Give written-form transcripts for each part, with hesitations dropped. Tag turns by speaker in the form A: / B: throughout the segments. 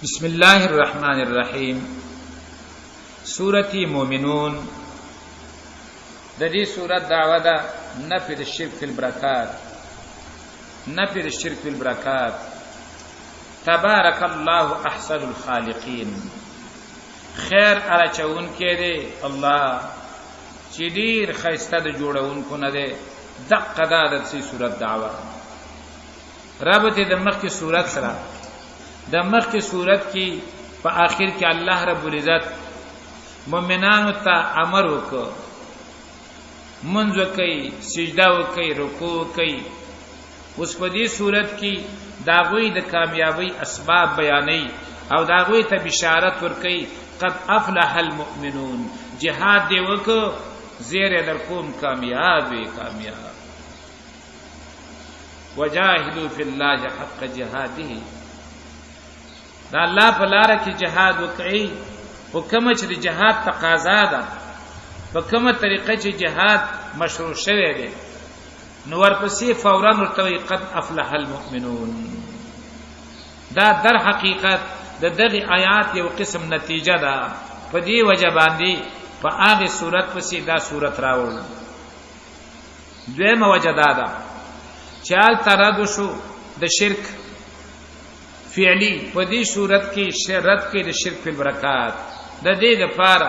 A: بسم الله الرحمن الرحیم سورۃ مومنون د دې سورۃ دعوه ده نفی د شرک فی البرکات نفی د شرک فی البرکات تبارک الله احسن الخالقین خیر ارچون کې دی الله چې ډیر خیسته د جوړونکو نه دی دقه ده د سورۃ دعوه رابط د مخکې سورۃ سره د مخکې صورت کې په آخر کې الله رب العزت مؤمنانو ته امر وکړ منځ وکړي سجده وکړي رکوع وکړي اوس په دې صورت کې داغوی د کامیابی اسباب بیانې او داغوی ته بشارت ورکړي قد افلح المؤمنون جهاد دی وکړه زیره در کوم کامیاب وي کامیاب وجاهدوا فی الله حق جهاده دا الله په لار کې جهاد وکړي په کومه چې جهاد تقاضا ده په کومه طریقه چې جهاد مشروع شوی دی نو ورپسې فورا ورته قد افلح المؤمنون دا در حقیقت د دغه آیات یو قسم نتیجه ده په دې وجه باندې په هغه صورت پسې دا صورت راوړل دویمه وجه ده چال تراد شو د شرک فعلی په دې صورت کې شرط کې د شرک په برکات د دې لپاره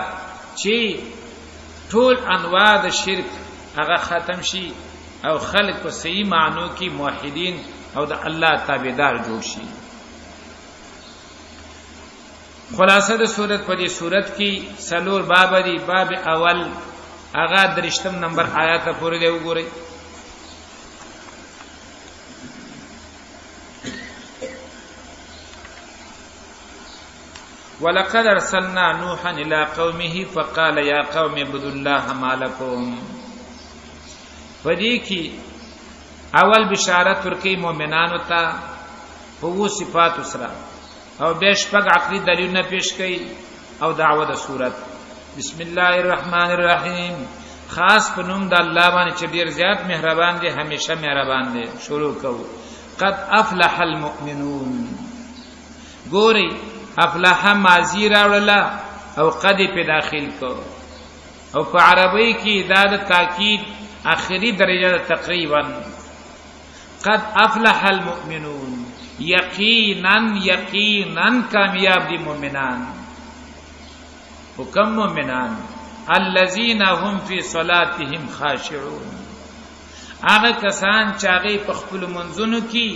A: چې ټول انواع د شرک هغه ختم شي او خلق په صحیح معنی کې موحدین او د الله تابعدار جوړ شي خلاصه د صورت په دې صورت کې سلور باب دي باب اول هغه درشتم نمبر آیات پورې دی وګورئ ولقد ارسلنا نوحا الى قومه فقال يا قوم اعبدوا الله ما لكم فدې کې اول بشارت ورکې مؤمنانو ته په وو صفات سره او به شپږ عقلي دلیلونه پیش کړي او دعوه د صورت بسم الله الرحمن الرحیم خاص په نوم د الله باندې چې ډیر زیات مهربان دی همیشه مهربان دی شروع کوو قد افلح المؤمنون ګوري افلح ماضی راوړله او قد په داخل کو او په عربی کې دا د تاکید اخري درجه تقریبا قد افلح المؤمنون یقینا کامیاب دي مؤمنان حکم مؤمنان الذين هم في صلاتهم خاشعون هغه کسان چې هغه په خپل منځونو کې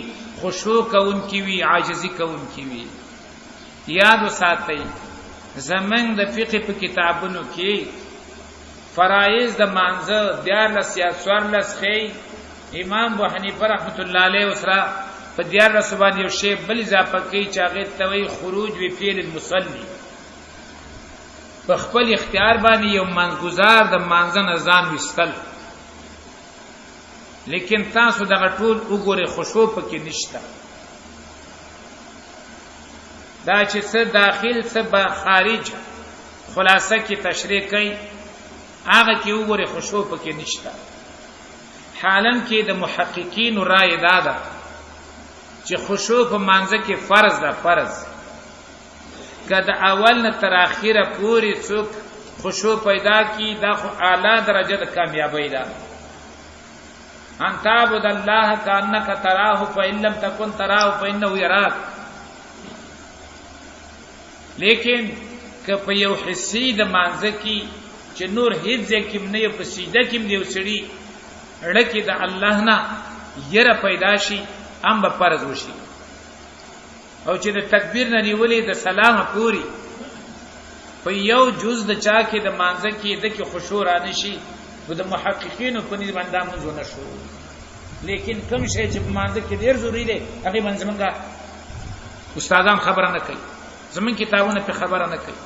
A: خشوع کوونکي وي عاجزي کوونکي وي یاد وساتئ زمنګ د فقه په کتابونو کې فرایض د مانزه دیارلس یا څوارلس خې امام ابو حنیفه رحمت الله علیه وسره په دیارلس باندې یو شی بل اضافه کوي چې هغه توي خروج وی فعل المصلي په خپل اختیار باندې یو منګزار د مانزه نظام وستل لیکن تاسو دغه ټول وګوره خشوع پکې نشته دا چې څه داخل څه به خارج خلاصه کې تشریح کوي هغه کې وګوره خشوع پکې نشته حالن کې د محققین رائے دادا چې خشوع په مانځه کې فرض ده فرض کله اول نه تر اخره پوری څوک خشوع پیدا کی دا خو اعلی درجه د کامیابی ده ان تعبد الله کانک تراه فإن لم تكن تراه فإنه يراك لیکن که په یو حسی د مانځه کې چې نور هیڅ ځکه نه په سیده کې دی وسړي اړه د الله نه یره پیدا شي ام به فرض وشي او چې د تکبیر نه نیولې د سلام پوری په یو جز د چا کې د مانځه کې د کې خشوع را نشي د محققینو په نسبت باندې موږ نه شو لیکن کوم شی چې مانځه کې ډیر ضروری دی هغه منځمنګه استادان خبره نه کوي زمون کتابونه په خبره نه کوي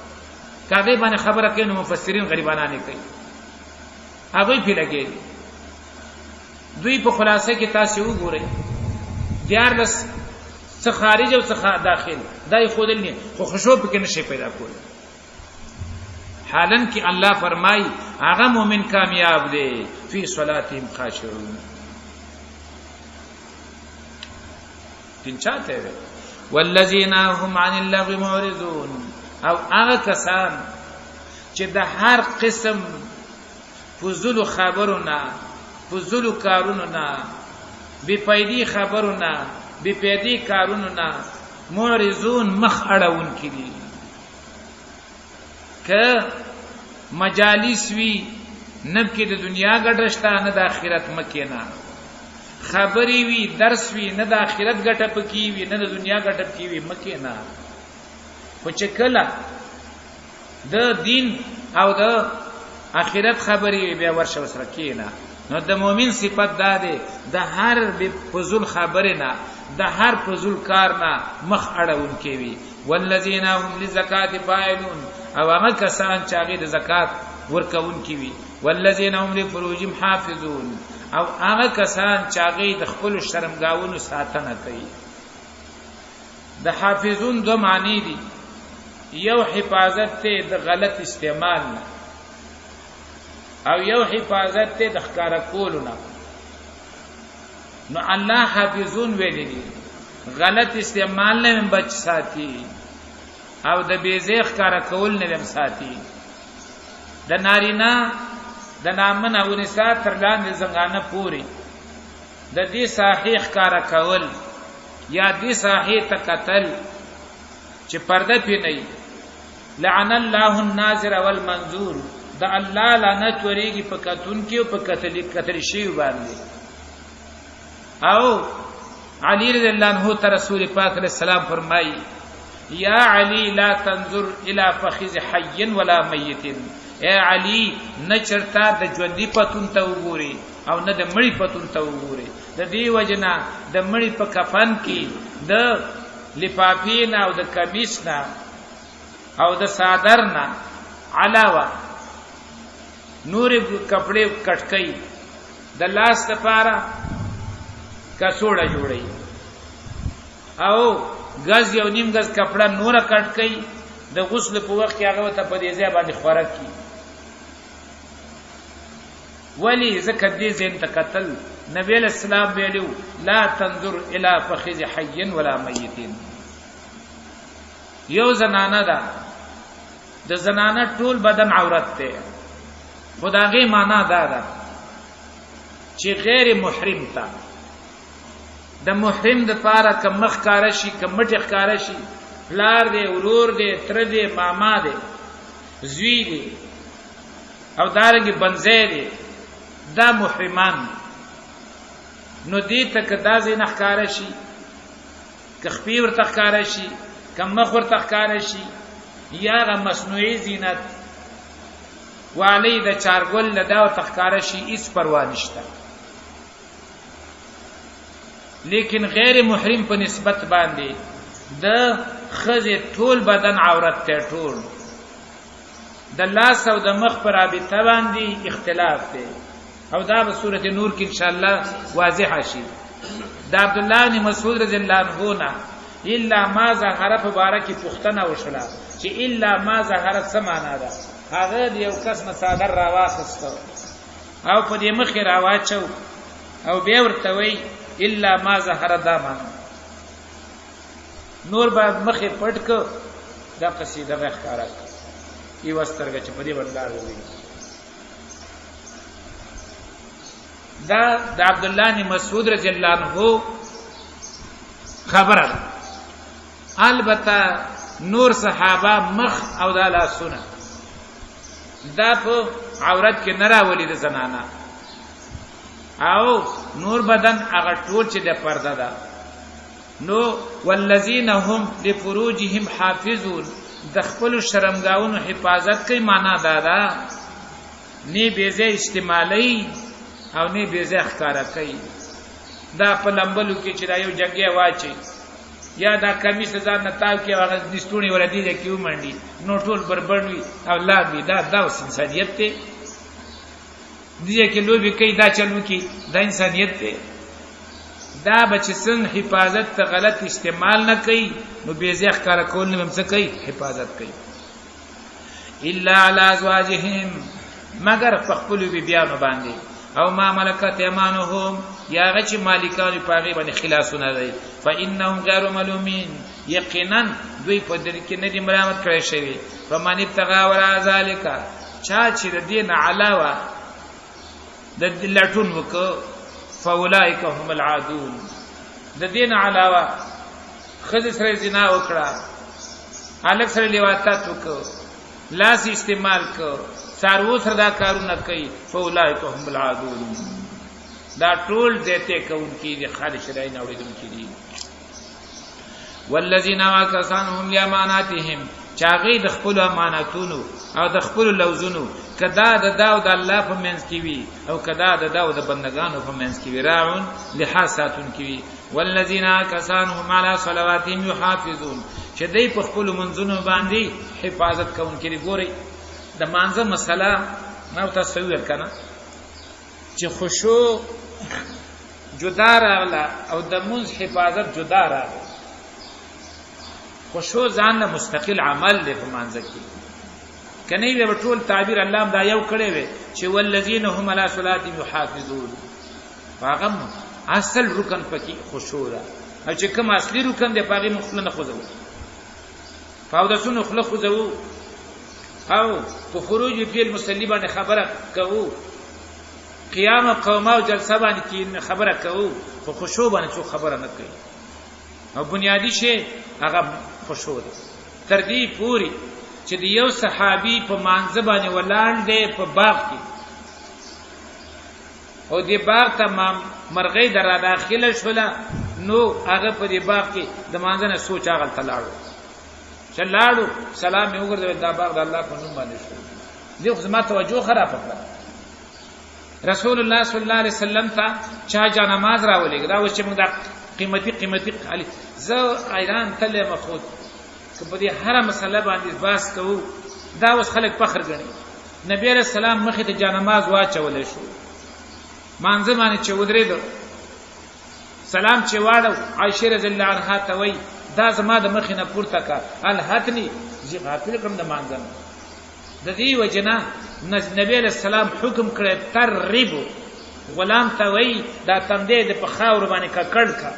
A: کاغه باندې خبره کوي نو مفسرین غریبانه نه کوي هغه په لګي دوی په خلاصه کې تاسو وګورئ دیارلس څخه خارج او څخه داخل دای خودل نه خو خشوع پکې نشي پیدا کول حالن کې الله فرمای هغه مؤمن کامیاب دی فی صلاتهم خاشعون تین چاته والذین هم عن اللغو معرضون، او هغه کسان چې د هر قسم فضول خبرونه، فضول کارونه، بی پیدی خبرونه، بی پیدی کارونه معرضون، مخ اړون کړي. که مجالس وی نب کې د دنیا ګټشتا نه د آخرت مکینا، خبري وی درس وی نه د آخرت ګټه پکې وی نه د دنیا ګټه پکې وی مکینا. خو چې کله د دین او د آخرت خبري بیا ورشه وسره کینا، نو د مؤمن صفت دا ده د هر به فضول خبره نه، د هر فضول کار نه مخ اړون کوي. والذین هم للزکات فاعلون، او هغه کسان چې هغه د زکات ورکون کوي. والذین هم لفروجهم حافظون، او هغه کسان چې هغه د خپل شرمګاونو ساتنه کوي. د حافظون دو معنی دي، یو حفاظت ته د غلط استعمال نه، او یو حفاظت ته د ښکارا کولو نه. نو الله حافظون ویلي دي، غلط استعمال نه بچ ساتي، او د بیزه ښکارا کول نه هم ساتي. د نارینا د نامن او نساء تر لاندې زنګانه پوری د دې صحیح ښکارا کول یا دې صحیح ته قتل چې پرده پی نه، لعن الله الناظر والمنظور، د الله لعنت ورېږي په کتون کې او په قتل شی باندې. او علی رضی الله عنه ته رسول پاک علیہ السلام فرمایي، یا علی لا تنظر الى فخذ حي ولا میت، اے علی نه چرتا د ژوندۍ پتون ته وګوري او نه د مړی پتون ته وګوري. د دې وجنا د مړی په کفن کې د لفافین او د کمیس نه او د صادر نه علاوه نور کپڑے کټکې د لاس لپاره کڅوړه جوړي او غز یو نیم غز کپڑا نور کټکې د غسل په وخت کې هغه ته په دې ځای باندې خوراک کی. ولی زکه دې زین ته قتل نبی اسلام ویلو لا تنظر الى فخذ حي ولا ميت. یو زنانه ده، د زنانه ټول بدن عورت ته، خداغي معنا دا ده چې غیر محرم ته د محرم د پاره کم مخ کار شي، کم مټ کار شي، لار دې ورور دې تر دې ماما دې زوی دې او دارنګ بنځې دې دا محرمان. نو دې تک دا زین ښکار شي، کخپی ورته ښکار شي، کم مخ ورته ښکار شي، یا غ مصنوعي زینت والی د چارګل لدا او تخکار شي، هیڅ پروا نشته. لیکن غیر محرم په نسبت باندې د خزه ټول بدن عورت ته، ټول د لاس او د مخ پر رابطه باندې اختلاف دی، او دا په سورته نور کې ان شاء الله واضح شي. دا عبد الله بن مسعود رضی الله عنه نه الا ما ظهر مبارک پختنه وشلا چې الا ما ظهر سمانا ده، هغه یو کس نه صادر راواخستو او په دې مخ راواچو او بیا ورته وی الا ما ظهر دامان، نور بعد مخ پټ کو دا قصیده وښکارا ای واسترګه چې په دې وندار وی. دا د عبد الله بن مسعود رضی الله عنه خبره. البته نور صحابه مخ او د لاسونه دا په عورت کې نه راولي د زنانه، او نور بدن هغه ټول چې د پرده ده. نو والذین هم لفروجهم حافظون، د خپل شرمګاونو حفاظت کوي. معنا دا ده نه بیزه استعمالي او نه بیزه ښکارا کوي. دا په لمبلو کې چې دا یو جنگي واچي یا دا کمیس ځان نه تاو کې هغه دستونی ولدي د کیو منډي نو ټول بربړوي او لاګي. دا انسانیت ته دې کې لوبي کوي، دا چلو کې دا انسانیت ته. دا بچ څنګه حفاظت ته غلط استعمال نه کوي، نو بیزه ښکارا کول نه هم څه کوي، حفاظت کوي. الا علی ازواجهم، مگر په خپل بیبیانو باندې او ما ملکت ایمانهم یا غچ مالکان پاغي باندې خلاصونه دی فانهم غیر ملومین یقینا دوی په دې کې نه دي مرامت کړی شوی فمن ابتغى وراء ذلك چا چې د دین علاوه د لټون وکړه فاولئک هم العادون د دین علاوه خذ سره زنا وکړه الک سره لیواتات وکړه لاس استعمال کړه سارو سره دا کارونه کوي فاولئک هم العادون دا ټول دته کوونکی دي خالص شرعي نه اوریدونکي دي والذین واکسانهم لاماناتهم چاغي د خپل امانتونو او د خپل لوزونو کدا د داود الله په منځ کې وي او کدا د داود بندگانو په منځ کې وي راعون لحاساتون کې وي والذین واکسانهم علی صلواتهم یحافظون چې دوی په خپل منځونو باندې حفاظت کوونکي دي ګوري د مانزه مسله نو تاسو ویل کنه چې خشوع جدا راغله او د منځ حفاظت جدا راغله خشوع ځان له مستقل عمل دی په مانزه کې کني به ټول تعبیر الله دا یو کړي وي چې والذین هم علی صلاتهم یحافظون هغه اصل رکن پکې خشوع ده او چې کوم اصلي رکن دی پاغي مخله نه خوځو فاودسونو خله خوځو او په خروج فی المصلی باندې خبره کوو قیام قومه او جلسه باندې خبره کوو خو خشوع باندې څو خبره نه کوي او بنیادی شی هغه خشوع ده تر دې پوری چې د یو صحابي په مانځ باندې ولاړ دی په باغ کې او دې باغ ته مرغۍ در داخله شوله نو هغه په دې باغ کې د مانځ نه سوچ هغه تلاړو چلاړو سلام یې وګرځول دا باغ د الله په نوم باندې شو دې خو زما توجه خراب کړه رسول الله صلی الله علیه وسلم ته چا جا نماز راولېګ دا و چې موږ دا قیمتي علي زه ایران تله مخود په دې هر مسله باندې باس کوو دا اوس خلک فخر غني نبی رسول الله مخې ته جا نماز واچولې شو مانځه باندې چې ودرېدو سلام چې واړو عائشه رضی الله عنها ته وای دا زما د مخې نه پورته کا الحتنی زی غافل کوم د مانځم د دې وجنه نبی رسول الله حکم کړی ترریبو غلام ته وای دا تندې د په خاور باندې ککړ کا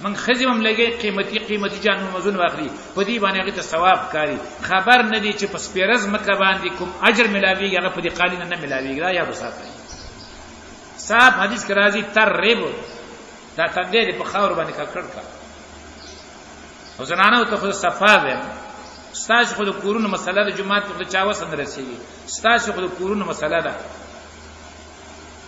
A: من خزمم لګي قیمتي جانو مزون واخلي په دې باندې هغه ته ثواب کاری خبر نه دي چې پس پیرز مکه باندې کوم اجر ملاويږي هغه په دې قالین نه ملاويږي دا یا بساته صاحب حدیث کې راځي ترریبو دا تندې په خاور باندې ککړ کا او زنانه ته خو صفا ده ستاسو خو د کورونو مسله د جمعات په چا وسند رسیږي ستاسو خو د کورونو مسله ده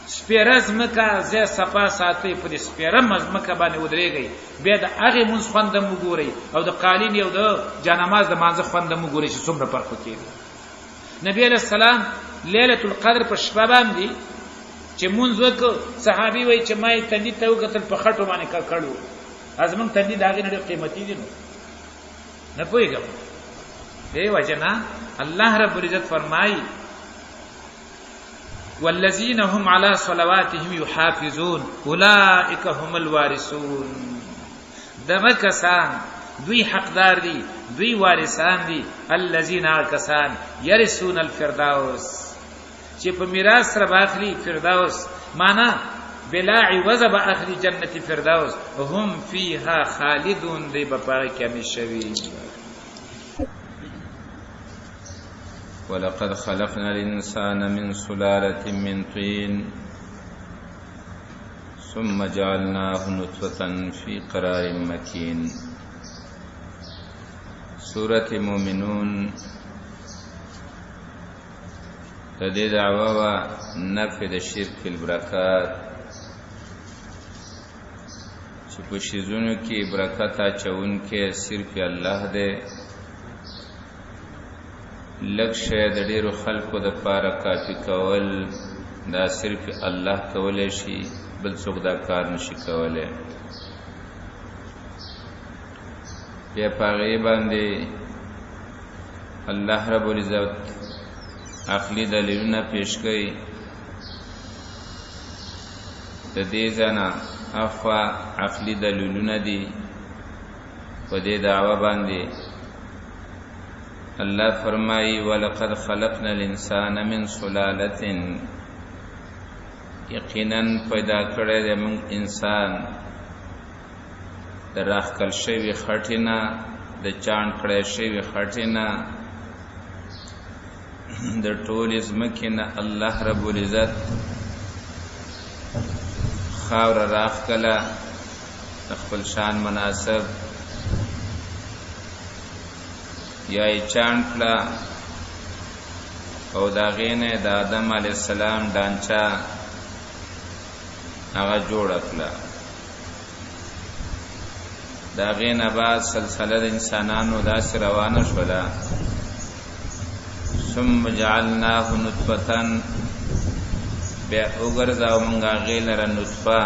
A: سپیرز مکه زه صفا ساتي په دې سپیرم مکه باندې ودرېږي بیا د هغه منځ خوند مو ګوري او د قالین یو د جنماز د مانځ خوند مو ګوري چې څومره فرق کوي نبی علیہ السلام ليله القدر په شپه باندې چې مونږ وک صحابي وای چې مای تندې ته وکتل په خټو باندې کړو ازمن تندې داګه نه قیمتي دي نه پويګم دی وجنا الله رب العزت فرمای والذین هم علی صلواتهم یحافظون اولئک هم الوارثون دغه کسان دوی حقدار دي دوی وارثان دي الذین کسان یرثون الفردوس چې په میراث سره باخلی فردوس معنا بلا عوض به اخلی جنت فردوس هم فیها خالدون دی په پاره کې همیشوي
B: ولقد خلقنا الإنسان من سلالة من طين ثم جعلناه نطفة في قرار مكين سورة مومنون تدې دعوا و نفي د شرک البرکات چې په شیزونو کې برکت اچون کې صرف الله دې لکشه د ډیرو خلکو د پاره کافی کول دا صرف الله کولای شي بل څوک دا کار نشي کولای بیا پاره باندې الله رب العزت عقلی دلیلونه پیش کړي د دې ځنا افوا عقلی دلیلونه دي په دې دعوا باندې الله فرمایي ولقد خلقنا الانسان من سلاله، یقینا پیدا کړی دی موږ انسان د راخکل شوي خټې نه، د چاڼ کړی شوي خټې نه، د ټولې ځمکې نه الله رب العزت خاوره راخکله د خپل شان مناسب، یا یې چاڼ کړه او د هغې نه د آدم علیه السلام ډانچه هغه جوړه کړه. د هغې نه بعد سلسله د انسانانو داسې روانه شوله. ثم جعلناه نطفة، بیا وګرځاو موږ هغې لره نطفه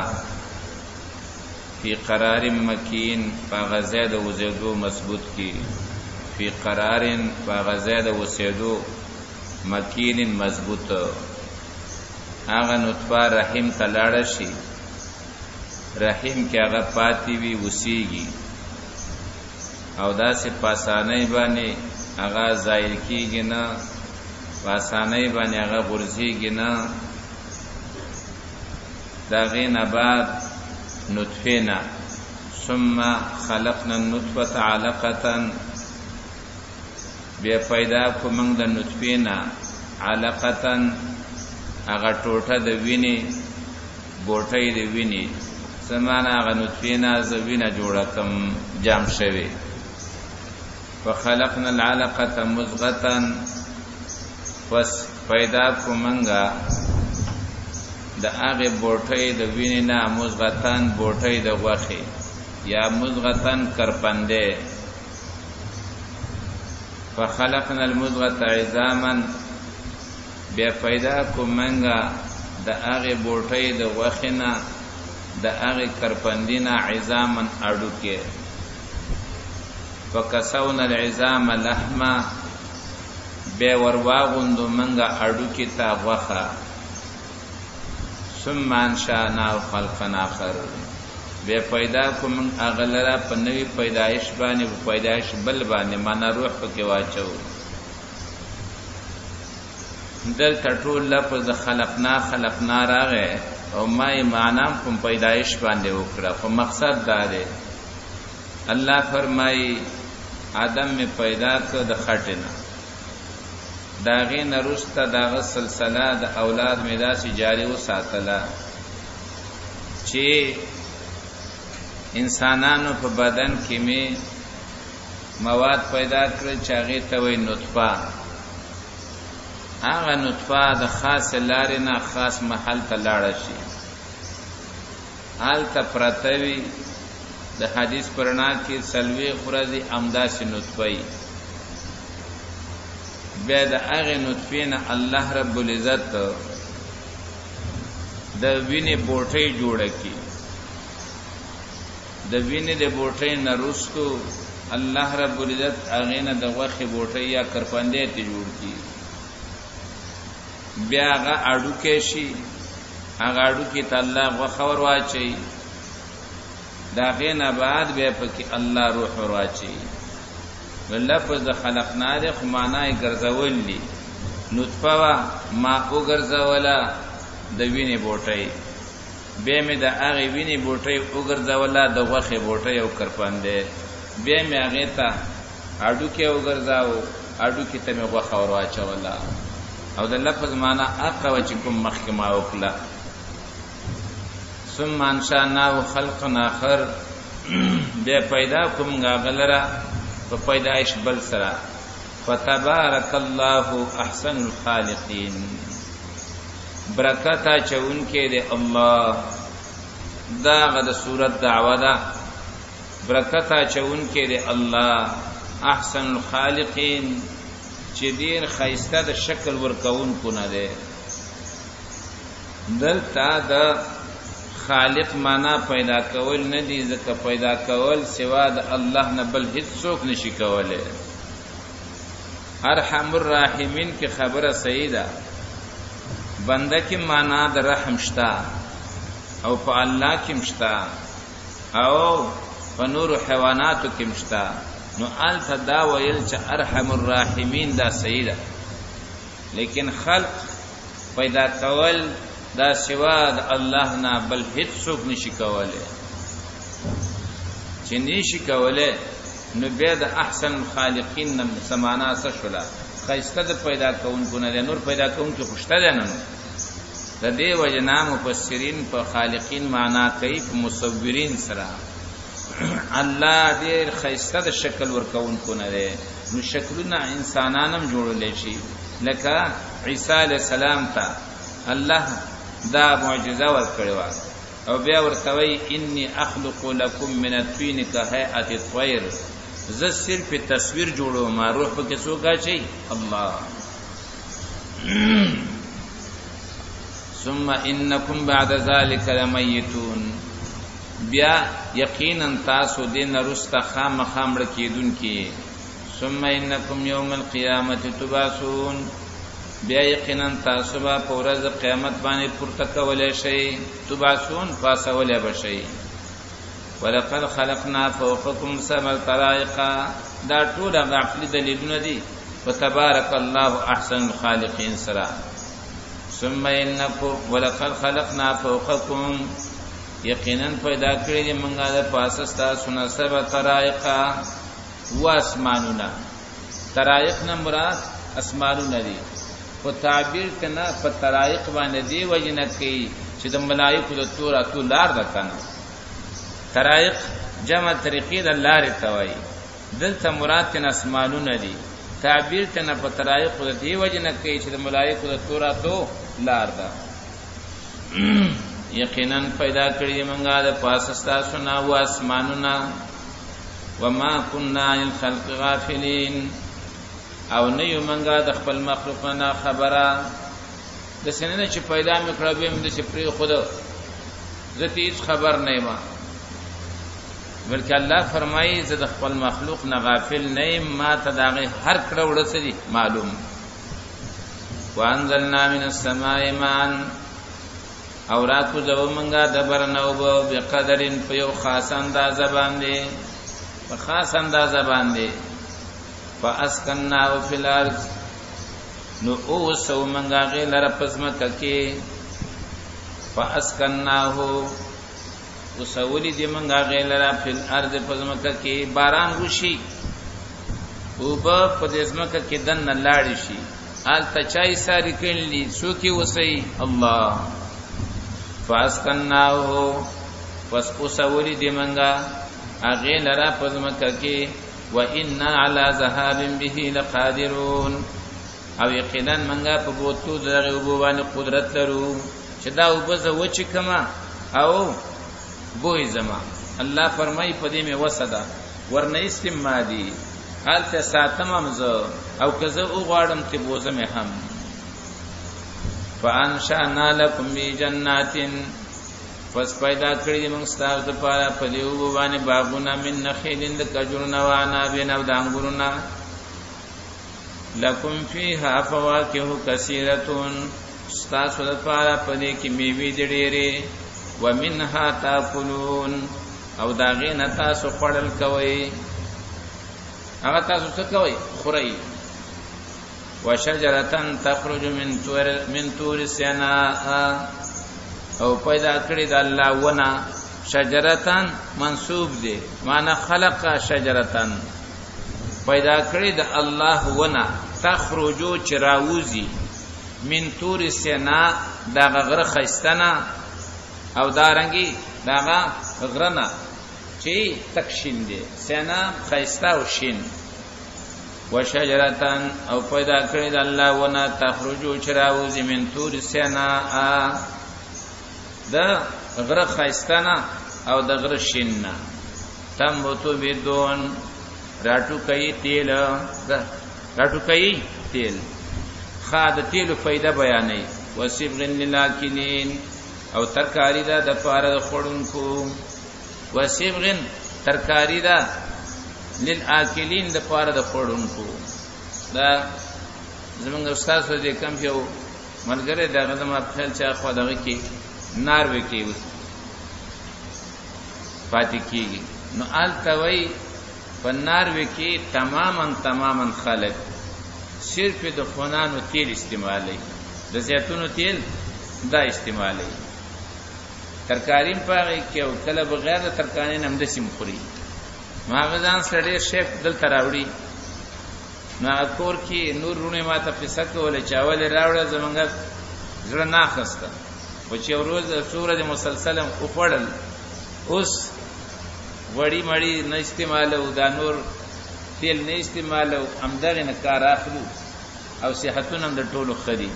B: فی قرار مکین، په هغه ځای د اوسېدو مضبوط کي، فی قرار په هغه ځای د اوسېدو مکین مضبوط. هغه نطفه رحم ته لاړه شي، رحم کې هغه پاتې وي، اوسېږي او داسې په اسانۍ باندې هغه ظاهر کېږي نه، په اسانۍ باندې هغه غورځېږي نه. د هغې نه بعد نطفې نه ثم خلقنا النطفة علقة، بیا پیدا کو موږ د نطفې نه علقة هغه ټوټه د وینې، بوټۍ د وینې، زمانه هغه نطفې نه زه وینه جوړه کړم جام شوې. فخلقنا العلقة مضغة، پس پیدا کو منګه د هغې بوټۍ د وینې نه مضغتن بوټۍ د غوښې، یا مضغتن کرپندې. فخلقنا المضغة عظاما، بیا پیدا کو منګه د هغې بوټۍ د غوښې نه، د هغې کرپندې نه عظاما اډوکې. فکسونا العظام لحما، بیا ورواغوندو منګه اډوکې ته غوښه. ثم انشأناه خلقا آخر، بیا پیدا کو موږ هغه لره په نوي پیدایش باندې، په پیدایش بل باندې، معنا روح پکې واچو. دلته ټول لفظ د خلقنا راغی او ما یې معنا په پیدایش باندې وکړه، خو مقصد دا دی الله فرمایي آدم می پیدا کړ د خټې نه، د هغې نه وروسته د هغه سلسله د اولاد مې داسې جاري وساتله چې انسانانو په بدن کې مې مواد پیدا کړل چې هغې ته وایي نطفه. هغه نطفه د خاص لارې نه خاص محل ته لاړه شي، هلته پرته وي. د حدیث پرنا کې څلوېښت ورځې همداسې نطفه وي. بیا د هغې نطفې نه الله رب العزت د وینې بوټۍ جوړه کړي. د وینې د بوټۍ نه وروستو الله رب العزت هغې نه د غوښې بوټۍ یا کرپندې ته جوړ کړي. بیا هغه اډوکی شي، هغه اډوکي ته الله غوښه ور واچوي. د هغې نه بعد بیا پکې الله روح ور واچوي. لفظ د خلقنا دی خو معنا یې ګرځول دي. نطفه وه ما وګرځوله د وینې بوټۍ، بیا مې د هغې وینې بوټۍ وګرځوله د غوښې بوټۍ او کرپندې، بیا مې هغې ته اډوکی وګرځاو، اډوکي ته مې غوښه ور واچوله. او د لفظ معنا هغه وه چې کوم مخکې ما وکړه. ثم انشأناه خلقا آخر، بیا پیدا کوم هغه لره په پیدایش بل سره. فتبارک الله احسن الخالقین، برکت اچونکی دی الله. دا هغه د صورت دعوه ده، برکت اچونکی دی الله احسن الخالقین، چې ډېر ښایسته د شکل ورکوونکو نه دی. دلته د خالق معنا پیدا کول نه دي، ځکه پیدا کول سوا د الله نه بل هیڅ څوک نشي کولی. ارحم الراحمین کې خبره صحیح ده، بنده کې معنا د رحم شته او په الله کې مشته او په نور حیواناتو کې مشته. نو آلته دا ویل چې ارحم الراحمین دا صحیح ده، لیکن خلق پیدا کول دا سوا د الله نه بل هیڅ څوک نشي کولای. چې نشي کولای نو بیا د احسن خالقین نم سمانا سشلا خیسته د پیدا کونکو نه نور پیدا کونکو خوشته ده نه. د دې وجنا مفسرین په خالقین معنا کوي په مصورین سره. الله ډېر خیسته د شکل ورکونکو نه ده، نو شکلونه انسانانم جوړول شي. لکه عیسی علیہ السلام ته الله دا معجزه ورکړه او بیا ورته وی انی اخلق لكم من الطين كهيئه الطير، زه صرف تصویر جوړوم ما روح په کې څوک اچي الله. ثم انکم بعد ذلك لمیتون، بیا یقینا تاسو دین رسته خامخامړ کیدون کی. ثم انکم یوم القیامه تبعثون، بیا یقینا تاسو به په ورځ قیامت باندې پورته کولای شئ. تبعثون پاسولای بشئ. ولقد خلقنا فوقكم سبع طرائق، دا ټول د عقلي دلیلونه دي. فتبارك الله احسن الخالقین سره. ثم انکم ولقد خلقنا فوقكم، یقینا پیدا کړی دی موږ د پاسه تاسو نه سبع طرائق و اسمانونه. طرائق نه مراد اسمانونه دي. په تعبیر کنا په طرائق باندې دی وجنه کوي چې د ملائکه د تور اتو لار ده کنه. طرائق جمع طریقې د لارې توای، دلته مراد تن اسمانونه دي. تعبیر تن په طرائق د دی وجنه کوي چې د ملائکه د تور اتو لار ده. یقینا پیدا کړی موږ د پاسه تاسو نه و اسمانونه. وما كنا عن الخلق غافلين، او نه یو منګه د خپل مخلوق نه خبره. د سننه چې پیدا میکړه به موږ چې پری خود ذاتی هیڅ خبر نه ما، بلکې الله فرمایي زه د خپل مخلوق نه غافل نه یم، ما ته داغه هر کړه وړسدي معلوم. وانزلنا من السماء ماء، او راتو زو منګه د برنو به بقدرن په یو خاص اندازه باندې، په خاص اندازه باندې. فاسکناو فی الارض، نو او سو منگا غیلر پزمکا کی. فاسکناو او سولی دی منگا غیلر فی الارض پزمکا کی. باران وشی او با پدزمکا کی دن نلاڑی شی. آل تچائی ساری کنلی سوکی وسی اللہ. فاسکناو پس او سولی دی منگا غیلر پزمکا کی. وَإِنَّا عَلَى ذَهَابٍ بِهِ لَقَادِرُونَ، او یقینا منګه په بوتو دغه وبوانه قدرت لرو چې دا وبزه وچ کما او بوې زما. الله فرمای په دې مې وسدا ورنه استمادي حالته ساتمم زه او کزه او غواړم ته بوزه مې هم. فانشأنا لكم بجنات، پس پیدا کړی موږ ستاسو لپاره په دې وبوانه باغونه من نخیل د کجورنا و عنابین او د انګورنا. لکم فیها فواکه کثیرة، ستاسو لپاره په دې کې میوې ډېرې. ومنها تاکلون، او دا غینه تاسو خوړل کوئ. هغه تاسو څه کوئ؟ خورئ. وشجرة تخرج من طور سیناء، او پیدا کړی د الله ونه. شجرتان منصوب دی، معنا خلق شجرتان، پیدا کړی د الله ونه. تخرجو چراوزی من طور سینا، دا غره خستنا او دارنګي دا غرنا چې تکشین دی. سینا خستا او شین. وشجرتان، او پیدا کړی د الله ونه. تخرجو چراوزی من طور سینا، دا غره خایستانا او دا غره شیننا. تنبتو بدون، راټو کوي تیل، راټو کوي تیل. خاد تیل فائدہ بیانې. وصبغ للآکلین، او ترکاری دا د پاره د خورونکو. وصبغ ترکاری دا للآکلین د پاره د خورونکو. دا زمونږ استاد سره د کم یو ملګری دغه د ما په چا خو دغه کې نار وکي پاتې کیږي. نو آل توي پنار وکي تماما خلق صرف د خونانو تیل استعمالي، د زیتونو تیل دا استعمالي، ترکاریم پاږي کې او کله بغیر د ترکاري نم د سیم خوري. ماغزان سړی شیف دل تراوړي نو کور کې نور رونه ماته پیسه کوله چاول راوړل زمونږ زړه نه خسته و چې ورځ سورې مسلسل او پړل اوس وړي مړی نه استعمال او دا نور تیل نه استعمال او امدغه نه کار اخلو او صحتونه د ټولو خدي.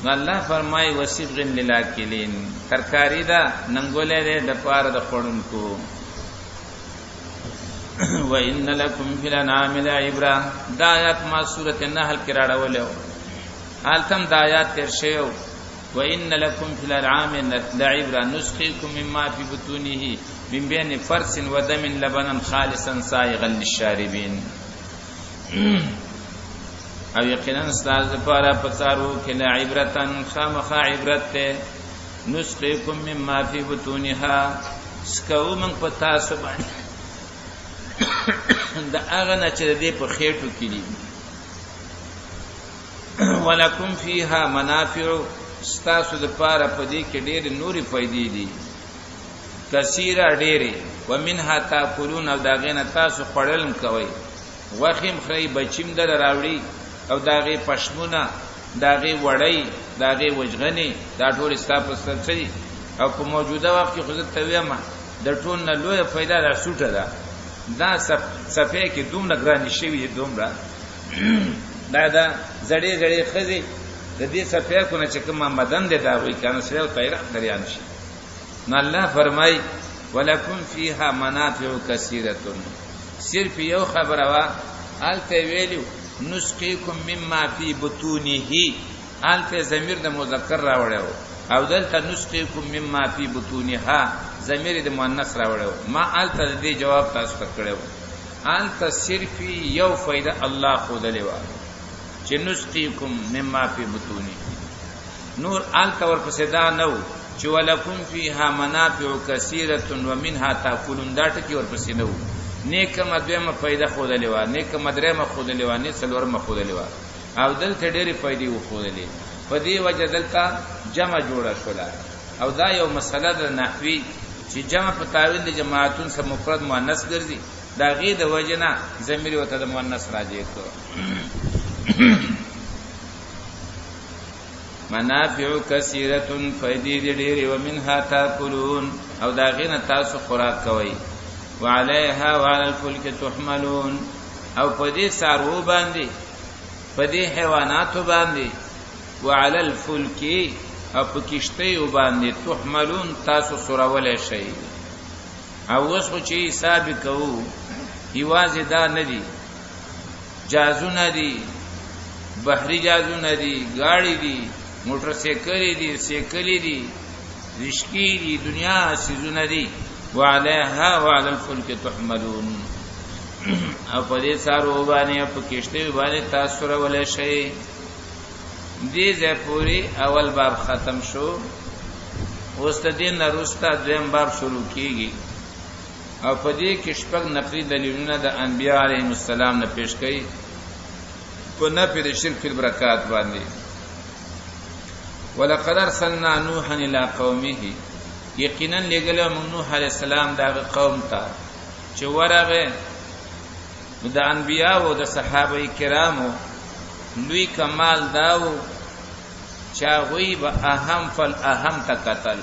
B: نو الله فرمای وسبغ للاکلین ترکاری دا ننګولې د پاره د خورونکو. وَإِنَّ لَكُمْ فِي الْأَنْعَامِ لَعِبْرَةً دا آیات ما سورۃ النحل کې راړولې حالتم دا آیات تر شیو. وَإِنَّ لَكُمْ فِي الْأَنْعَامِ لَعِبْرَةً نُسْقِيكُم مِّمَّا فِي بُطُونِهِ مِن بَيْنِ فَرْثٍ وَدَمٍ لَبَنًا خَالِصًا سَائِغًا لِلشَّارِبِينَ. او یقینا استاد لپاره پڅارو کې لعبرتن خامخا عبرت ته. نسقيكم مما في بطونها سکو من پتا سبحان دا هغه نه چې دې په خېټو کې دي. ولکم فیها منافع استاسو لپاره په دې کې ډېر نوري فائدې دي کثیره ډېرې. ومنها تاکلون او دا غینه تاسو خړلم کوي وخیم خړی بچیم در راوړي او داغه پښمونه داغه وړی داغه وجغنی دا ټول استاپ سره او په موجوده وخت کې خو ته ویما د ټول نه لوی फायदा را سوټه ده. دا صفه کې دومره ګرانی شوی دومره دا زړې زړې خزي د دې صفه کو نه چې کوم مدن دي دا وی کنه سره تیرا دریان شي. نو الله فرمای ولکم فیها منافع کثیره. صرف یو خبره وا الته ویلو نسقيكم مما في بطونه الته ضمیر د مذکر راوړو او دلته نسقيكم مما في بطونها ضمیر د مؤنث راوړو. ما الته دې جواب تاسو کړو الته صرف یو فائدہ الله خود لوا چې نسقيكم مما في بطونه. نور الته ورپسې دا نو چې ولکم فيها منافع كثيره ومنها تاكلون دا ټکی ورپسې نو نیک مدویمه فائدہ خود لیوا نیک مدرمه خود لیوا نه څلورمه خود لیوا او دلته ډېری فائدې و خود لی. په دې وجه دلته جمع جوړه شولا او دا یو مسله د نحوی چې جمع په تعویل د جماعتون سره مفرد مؤنث ګرځي دا غي د وجه نه ضمیر وته د مؤنث راځي کو. منافع کثیره فائدې ډېری ومنها تاکلون او دا غینه تاسو خوراک کوي. وعليها وعلى الفلك تحملون او پدې سارو باندې پدې حیوانات باندې وعلى الفلك او پکشته باندې تحملون تاسو سورول شي. او اوس خو چې حساب کوو ایواز دا ندي جازونه دي بحری جازونه دي گاڑی دي موټر سیکل دي رشکی دي دنیا سيزونه دي. وعليها وعلى الفلك تحملون او پدې سارو باندې په کشته باندې تاسو ولې شي. دې ځې پوری اول باب ختم شو اوس د دین وروسته دویم باب شروع کیږي او پدې کې شپږ نقلي دلیلونه د انبیاء علیهم السلام نه پیش کړي په نفي د شرک البرکات باندې. ولقد ارسلنا نوحا الى قومه یقینا لګل نوح علیہ السلام دا قوم ته چې ورغه د انبیاء او د صحابه کرامو لوی کمال داو چا وی به اهم فل اهم تکتل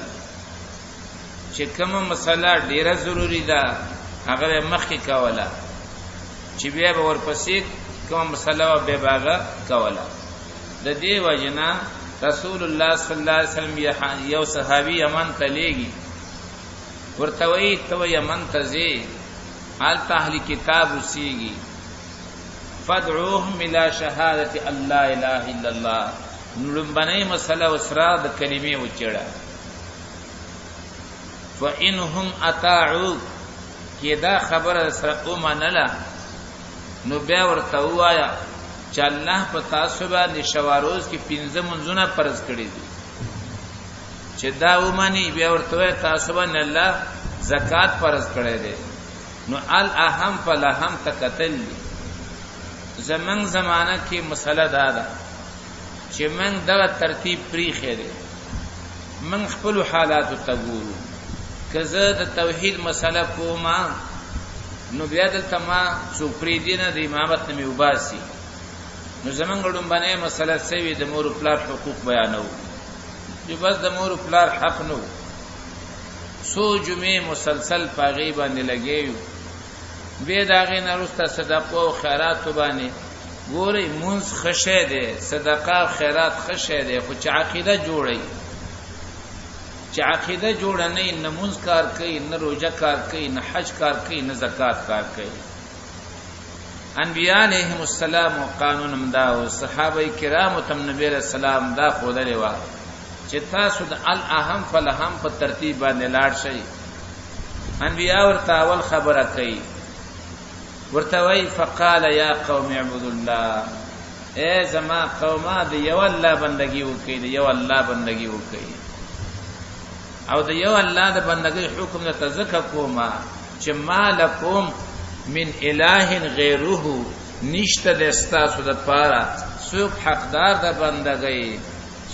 B: چې کومه مسله ډیره ضروری ده هغه مخکې کوله چې بیا به ورپسې کومه مسله به باغه کوله. د دې وجنا رسول الله صلی الله علیه وسلم یو صحابي یمن ته لېږي ورته وی ته یمن ته ځې آل اهل کتاب وسیږي فدعوهم الى شهادت الله اله الا الله. نړمبنې مسله وسره د کلمې وچړه فانهم اطاعوا کدا خبره سره ومنله نو بیا ورته وایا چې الله په تاسو باندې شواروز کې 15 منځونه فرض کړی دي چې دا ومني بیا ورته تاسو باندې الله زکات فرض کړی دی نو الاهم فلاهم تکتل زمن زمانہ کې مسله دادا چې من دغه ترتیب پریخه دي من خپل حالات تګورو کزه د توحید مسله کوما نو بیا دلته ما څو پری دینه د امامت نه وباسي نو زمون غړم باندې مسله سوي د مور پلار حقوق بیانو چې بس د مور پلار حق نو سو جمعه مسلسل پاغي باندې لګیو به داغه نرسته صدقه او خیرات باندې ګوري مونږ خشه ده صدقه او خیرات خشه ده خو چې عقیده جوړي چې عقیده جوړ نه نماز کار کوي نه روزه کار کوي نه حج کار کوي نه زکات کار کوي انبیاء علیهم السلام او قانون امدا او صحابه کرام تم نبی رسول الله دا خدای وا چې تاسو د الاهم فلهم په ترتیب باندې لاړ شئ انبیاء ورته اول خبره کوي ورته وی فقال یا قوم اعبدوا الله اے زما قومه د یو الله بندگی وکړي د یو الله بندگی وکړي او د یو الله د بندګۍ حکم نه تزکه کوما چې مالکم من اله غیره نشته د استاسو د پاره څوک حقدار د بندګۍ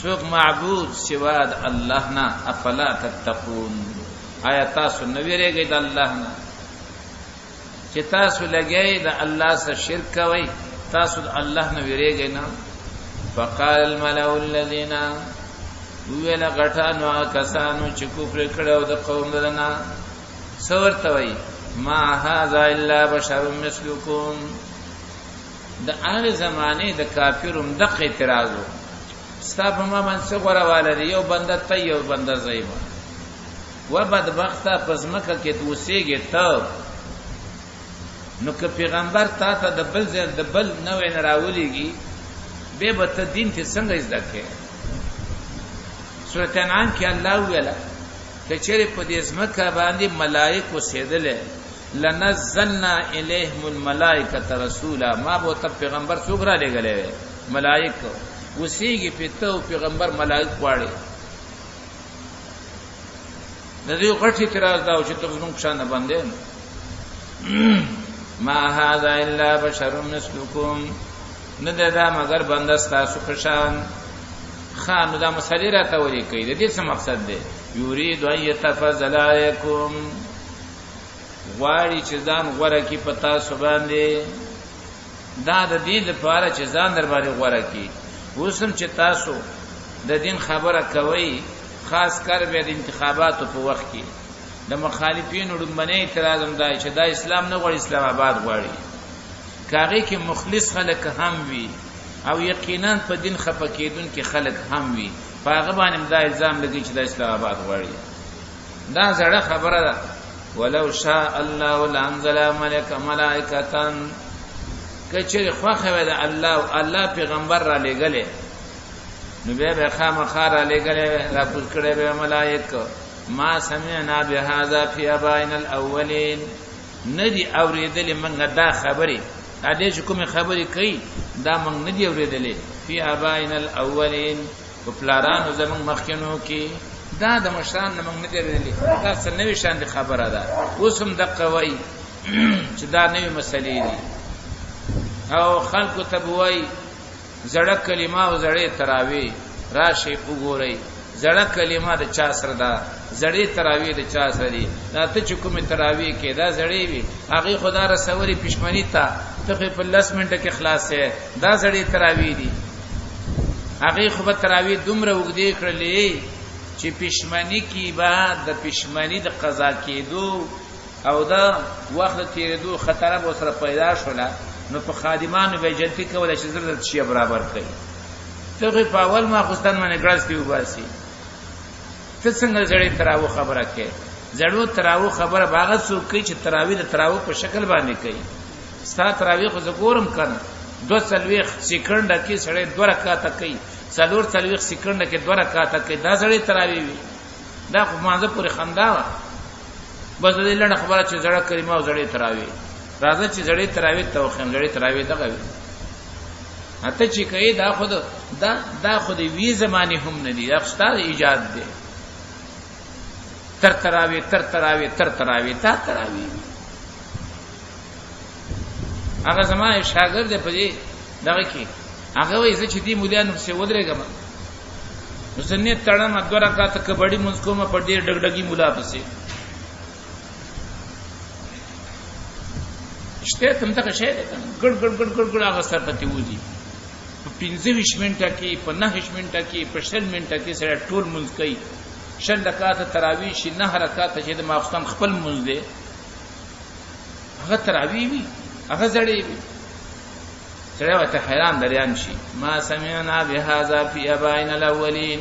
B: څوک معبود سوا د الله نه افلا تتقون آیا تاسو نو ویریږئ د الله نه چې تاسو لګئ د الله سره شرک کوئ تاسو د الله نه ویریږئ نه فقال الملأ الذين ویل غټانو کسانو چې کوپر کړو د قوم دنا سورته وای ما هاذا الا بشر مثلکم د هغه زمانه د کافرم د اعتراضو ستاسو ما منځ غوړواله یو بنده ته یو بنده زایما و بدبخته پزمکه کې دوسیږي ته نو که پیغمبر تا ته د بل ځل د بل نوې نراولېږي به به ته دین ته څنګه زده کې سورۃ انعام کې الله ویلا کچره په دې اسمکه باندې ملائکه سیدله لنزلنا الیهم الملائکه رسولا ما بو ته پیغمبر څوک را لګلې ملائکه وسیږي په ته پیغمبر ملائکه واړي د دې غټي اعتراض دا چې تاسو موږ شان باندې ما هذا الا بشر مثلکم نه دا مگر بنده تاسو خشان خان دا مسلې راته ولي کوي د دې څه مقصد دی یرید ان يتفضل علیکم غواړي چې ځان غوړه کی پتا سو باندې دا د دې لپاره چې ځان در باندې غوړه کی وسم چې تاسو د دین خبره کوي خاص کر به د انتخاباتو په وخت کې د مخالفینو لمنه اعتراض هم دی چې دا اسلام نه غواړي اسلام آباد غواړي کاغه کې مخلص خلک هم وي او یقینا په دین خپکیدون کې خلک هم وي هغه باندې دا الزام لګی چې د اسلام آباد غواړي دا زړه خبره ده ولو شاء الله لانزل ملائکتان کچې خوخه وي د الله پیغمبر را لګلې نو به خامخا را لګلې را کوز کړي به ملائکه ما سمعنا بهذا في ابائنا الاولين ندي اوریدلې موږ دا خبره ا دې چې کومه خبرې کوي دا موږ ندي اوریدلې في ابائنا الاولين په پلارانو زموږ مخکینو کې دا د مشران موږ ندي اوریدلې دا څه نوې شان خبره ده اوس هم د قوي چې دا نوې مسلې دي او خلکو ته وای زړه کلمه او زړې تراوی راشي وګورئ زړه کلمه د چا سره ده زړې تراوی د چا سره دي دا ته چې کومه تراوی کې دا زړې وي هغه خدا رسولي پښمنی ته په 10 منټه کې خلاصې دا زړې تراوی دي هغه خو به تراوی دومره وګدې کړلې چې پښمنی کې بعد د پښمنی د قضا کېدو او دا وخت تیرېدو خطر به سره پیدا شوله نو په خادمانو به جنتی کوله چې زړه شي برابر کړي ته په اول ما خوستان باندې ګرځ دی وباسي ته څنګه زړې تراو خبره کې زړو تراو خبره باغ څوک چې تراوی د تراو په شکل باندې کوي ستا تراوی خو زګورم کنه 2 سکند کې سړې 2 رکعات کوي 4 سکند کې 2 رکعات کوي دا زړې تراوی وي دا خو مانزه پورې خندا وا بس دې لړ خبره چې زړه کریمه او زړې تراوی راځي چې زړې تراوی ته خو زړې تراوی دغه وي اته چې کوي دا خو د وی زمانه هم نه دي دا ستاسو ایجاد دی تر تراوی تا تراوی
A: هغه زما شاګرد په دې دغه کې هغه وایي چې دې مولانو څخه ودرېګم نو سنت تړم ادو رکعات کبډي مونږ کومه په دې ډګډګي مولا پسې شته تم ته شه ګډ ګډ ګډ ګډ ګډ هغه سره ته وځي په 15 منټه کې په 9 منټه کې په 10 منټه کې سره ټول مونږ کوي 6 رکعات تراویح شي 9 رکعات چې د ماخستان خپل مونږ دي هغه تراویح وي هغه زړې وي سره وته حیران دریان شي ما سمعنا بهذا في ابائنا الاولين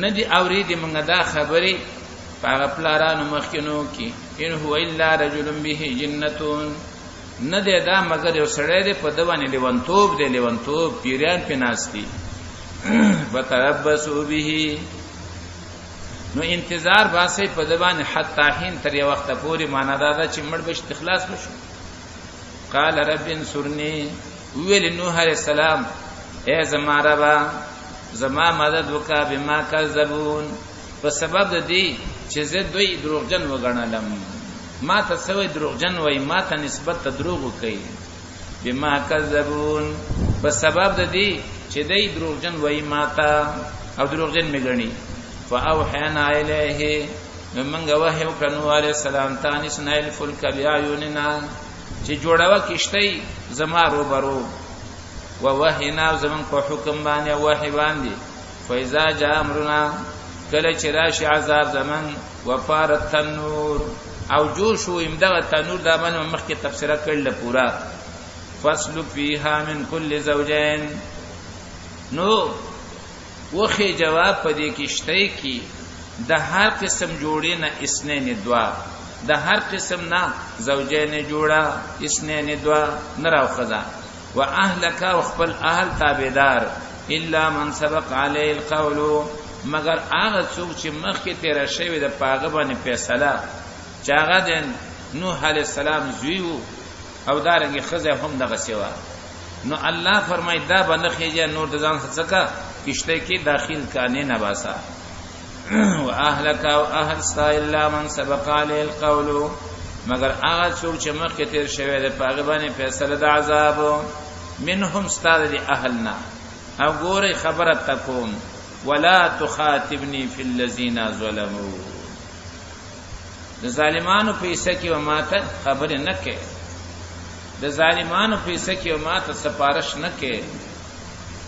A: ندي اورید موږ دا خبره هغه پلارانو مخکینو کې ان هو الا رجل به جنتون ندی دا مگر یو سړی دی په دوانه لیونتوب دی لیونتوب پیران په ناشتي وتربصوا به نو انتظار واسه په دوانه حتا حين تر یو وخت پورې معنا دا چې مړ بش اخلاص وشو قال رب انصرني ویل نوح عليه السلام اے زما ربا زما مدد وکا بما کذبون په سبب د دې چې زه دوی دروغجن وګڼلم ما ته سوي دروغجن وای ما ته نسبت ته دروغ کوي بما کذبون په سبب د دې چې دوی دروغجن وای ما ته او دروغجن میګني فاوحینا الیه موږ وحی وکړو علیه السلام ته نسنایل فلک بیاعیننا چې جوړاوه کشته زما روبرو و وحینا زمون په حکم باندې وحی باندې فاذا جاء امرنا کله چې راشي عذاب زمن وفارت تنور او جوش و امدغه تنور دا باندې مخکې تفسیره کړل پورا فصل فيها من كل زوجين نو وخی جواب پدې کېشته کې د هر قسم جوړې نه اسنین دوا د هر قسم نه زوجین جوړه اسنین دوا نراو خدا واهلک وخبل اهل تابعدار الا من سبق عليه القول مگر هغه څوک چې مخکې تیر شوی د پاغه باندې فیصله چاغه د نوح علی السلام زویو او دارنګه خزه هم دغه سیوا نو الله فرمای دا باندې خېجه نور د ځان څخه کشته کې داخل کانه نه باسا واهلک او اهل الا من سبق علی القول مگر هغه څوک چې مخکې تیر شوی د پاغه باندې فیصله د عذاب منهم استاد د اهلنا او ګوره خبره تکوم ولا تخاطبني في الذين ظلموا د ظالمانو پیسې کې وماته خبر نه کې د ظالمانو پیسې کې وماته سپارش نه کې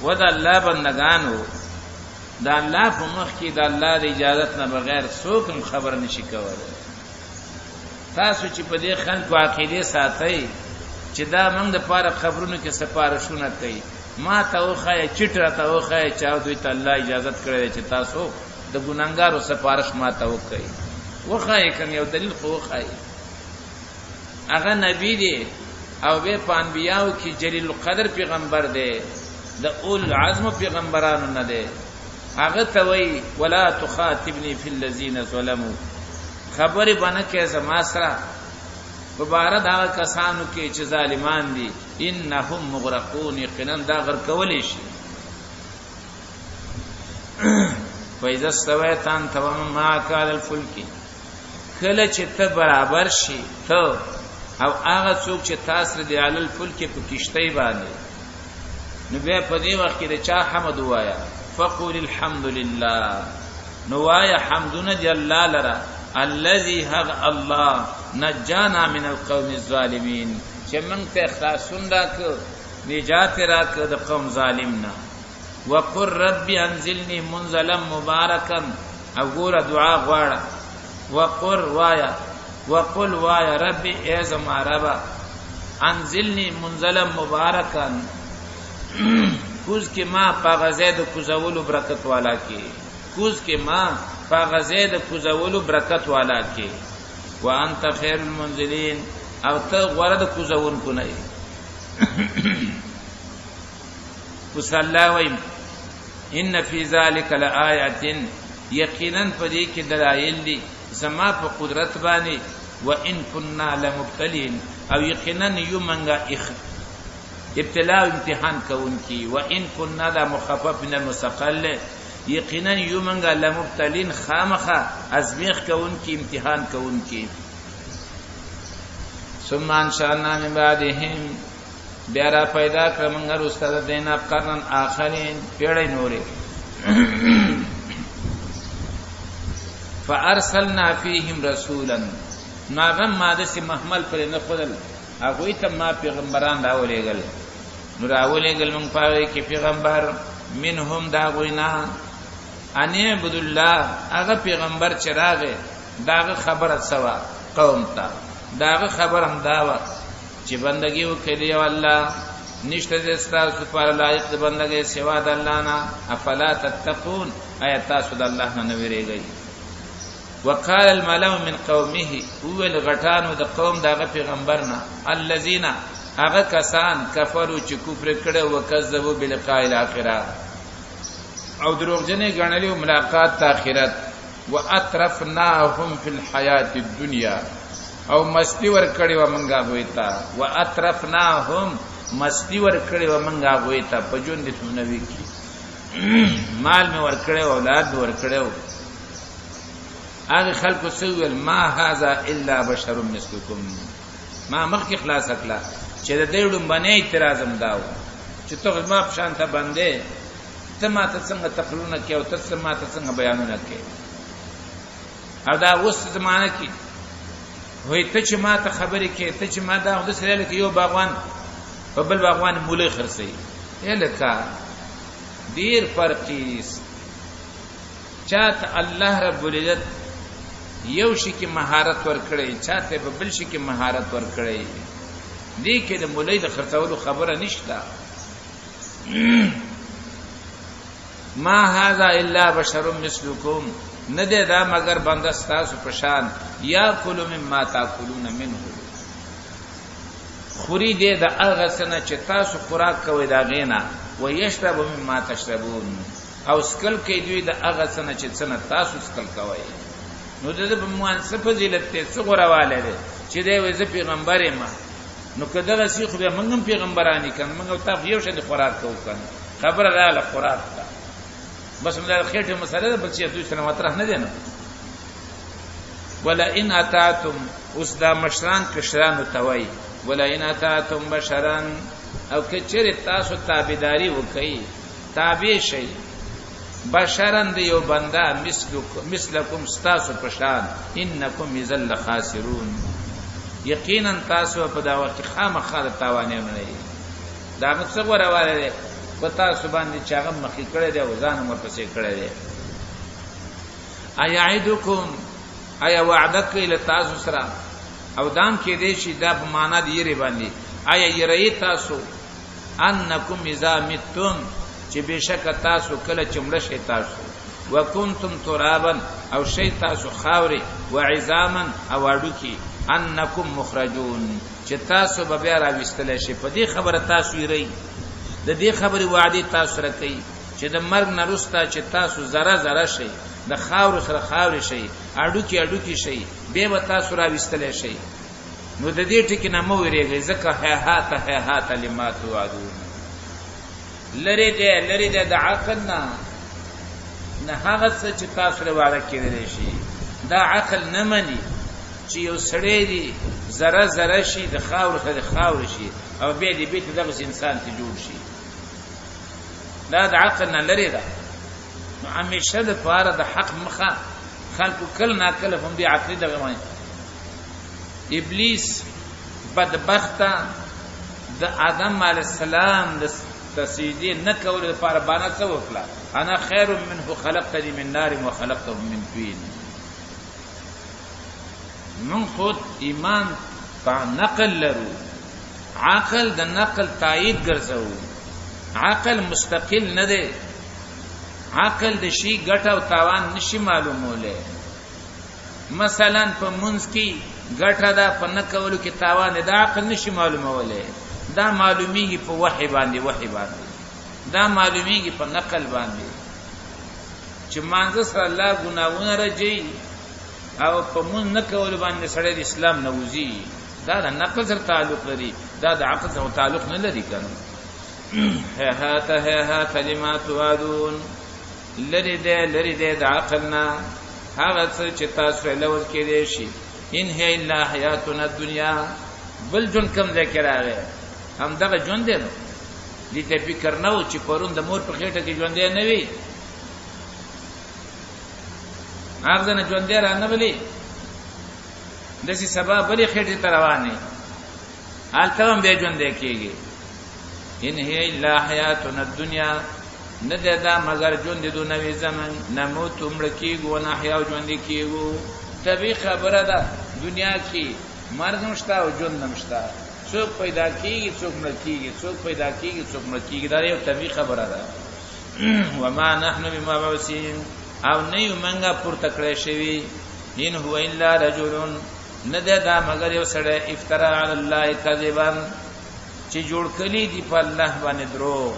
A: ود الله بندگانو د الله په مخ کې د الله د اجازه نه بغیر څوک هم خبر نشي کولای تاسو چې په دې خلکو عقیده ساتي چې دا موږ د پاره خبرونو کې سپارښونه کوي ما ته وخه چټره ته وخه چا دوی ته الله اجازه کړې چې تاسو د ګناګارو سپارښت ما ته وکړي وخه کوم یو دلیل خو وخه هغه نبی دی او به پانبیاو کې جلیل القدر پیغمبر دی د اول عزم پیغمبرانو نه دی هغه ته وی ولا تخاطبني في الذين ظلموا خبر باندې کې زما سره مبارد هغه کسانو کې چې ظالمان دي انهم مغرقون یقینا دا غرق کولی شي فاذا استويت انت ومن معك على الفلك کله چې ته برابر شي ته او هغه څوک چې تاسو دی علل الفلك په کشتۍ باندې نو به په دې وخت کې چا حمد وایا فقول الحمد لله نو وایا حمدنا دی الله لرا الذي هغ الله نجانا من القوم الظالمين چې موږ ته خلاصون راکړ نجات راکړ د قوم ظالمنا وقر رب انزلني منزلا مباركا او ګوره دعا غواړه وقل وایا رب اعظم رب انزلني منزلا مباركا کوز کې ما پاغزید کوزولو برکت والا کې کوز کې ما پاغزید کوزولو برکت والا کې وانت خیر المنزلین او ته غرد کوزون کو نه وصلی ویم ان فی ذلک لآیات یقینا پدې کې دلایل دي زما په قدرت باندې وان كنا لمبتلین او یقینا یومنګه ابتلاء امتحان کون کی وان كنا لا مخفف من المثقل یقینا یومنګه لمبتلین خامخه ازمیخ کون کی امتحان کون کی
B: ثم انشأنا من بعدهم بیا را پیدا کړم غر استاد دینا قرن آخرین پیړې نورې فارسلنا فيهم رسولا ناغم ماده سي محمل پر نه خدل هغه ته ما پیغمبران راولېګل نو راولېګل موږ پاره کې پیغمبر منهم دا غوینا ان عبد الله هغه پیغمبر چراغه داغه خبره سوا قوم ته داغه خبر هم داوا چې بندگی وکړي او الله نشته د ستاسو پر لایق د بندګۍ سوا د الله نه افلا تتقون آیات تاسو د الله نه ویریږئ وقال الملأ من قومه هو الغټانو د قوم دغه پیغمبرنا الذين هغه کسان کفرو چې کفر کړه او کذبوا بلقاء الاخره او دروغجنې غنلې ملاقات د اخرت واطرفناهم في الحیات الدنيا او مستی ور کړي و منګه وېتا واطرفناهم مستی ور کړي و منګه وېتا په جون دې څونه کی مال می ور کړي اولاد ور کړي هغه خلق سوال ما هذا الا بشر مثلكم ما مخ اخلاص کړه چې د دې ډم باندې اعتراض هم داو چې ته ما په شان ته باندې ته ما ته څنګه تقلونه کې او ته ما ته څنګه بیانونه کې او دا اوس زمانه کې وای ته چې ما ته خبرې کې ته چې ما دا د سره لکه یو باغوان په بل باغوان مولې خرسي الکا ډیر فرقیس چاته الله رب العزت یو شي کې مهارت ور کړی چاته په بل شي کې مهارت ور کړی دې کې د مولای د خرڅولو خبره نشته ما هذا الا بشر مثلكم ندې دا مگر بنده تاسو پشان یا کلوا مما تاکلون منه خوري دې د هغه سنه چې تاسو خوراک کوئ دا غینا و یشرب مما تشربون او سکل کې دوی د هغه سنه چې څنګه تاسو سکل کوئ نو د په موانسه فضیلت ته څو غواړي دي چې دی وځ پیغمبر ما نو کله چې خو به موږ پیغمبرانی کړه موږ ته یو شی خوراک کوو کنه خبره رااله خوراک تا بس موږ خېټه مسله بل چې دوی سره مطرح نه دي نو ولا ان اتاتم اوس دا مشران کشران توي ولا ان اتاتم بشرا او کچره تاسو تابعداري وکړي تابع شي بشرن دی یو بندا مثلکم ستاسو پشان انکم یذل خاسرون یقینا تاسو په دا وخت خامخا تاوانه نه دی دا مڅ غوړواله پتا سبحان دې چاغه مخې کړه دی او ځان مر پسې کړه دی ایعدکم ایا وعدک ال تاسو سره او دام کې دې شي دا په معنا دی یری باندې ایا یری تاسو انکم اذا متم چې بشک تاسو کله چمړه شي تاسو وکنتم ترابا او شي تاسو خاوري وعظاما او اډوکی انکم مخرجون چې تاسو به بیا راوستل شي په دې خبره تاسو یری د دې خبره وعده تاسو سره کوي چې د مرګ نه وروسته چې تاسو زره زره شي د خاور سره خاور شي اډوکی اډوکی شي به تاسو راوستل شي نو د دې ټکی نه مو ویریږي ځکه هات لما توعدون لری دې د عقل نه هغه څه چې تاسو له وعده کړی شي دا عقل نه مني چې یو سړی دی ذره ذره شي د خاور سره خاور شي او به دې بیت دغه انسان ته جوړ شي دا د عقل نه لري دا نو همیشه د پاره د حق مخه خلکو کله نا کله هم دې عقل دغه وایي ابلیس بدبخته د آدم علی السلام د تسجیل نه کول لپاره باندې څه وکړه انا خیر منه خلقتني من نار وخلقته من طين من خود ایمان په نقل لرو عقل د نقل تایید ګرځو عقل مستقل نه دی عقل د شی ګټه او تاوان نشي معلوموله مثلا په منځ کې ګټه دا په نکولو کې تاوان دا عقل نشي معلوموله دا معلومیږي په وحی باندې دا معلومیږي په نقل باندې چې مانځ سره الله ګناونه راځي او په مون نکول باندې سره د اسلام نوځي دا د نقل سره تعلق لري دا د عقل سره تعلق نه لري کنه هات لما توعدون لری دې د عقلنا هغه څه چې تاسو له لوز کې دي شي ان هي الا حیاتنا الدنیا
A: بل جون کم ځای کې راغی هم دغه جون دی نو دې ته فکر نه و چې پرون د مور په خېټه کې ژوند دی نه وي هغه نه ژوند دی را نه بلی دسی سبا بلی خېټه ته روانې حالته هم به ژوند دی کېږي ان هي الا حیاتنا الدنیا نه دا مگر ژوند دی نوې زمن نموت عمر کېږو نه حیا ژوند کېږو طبيعي خبره ده دنیا کې مرګ نشته او ژوند نشته څوک پیدا کیږي څوک مړ کیږي څوک پیدا کیږي څوک مړ کیږي دا یو طبيعي خبره ده وما نحن بمبعوثين او نه یو منګه پورته کړی شوی ان هو الا رجل نه دا مگر یو سړی افترا علی الله کذبا چې جوړ کړي دی په الله باندې درو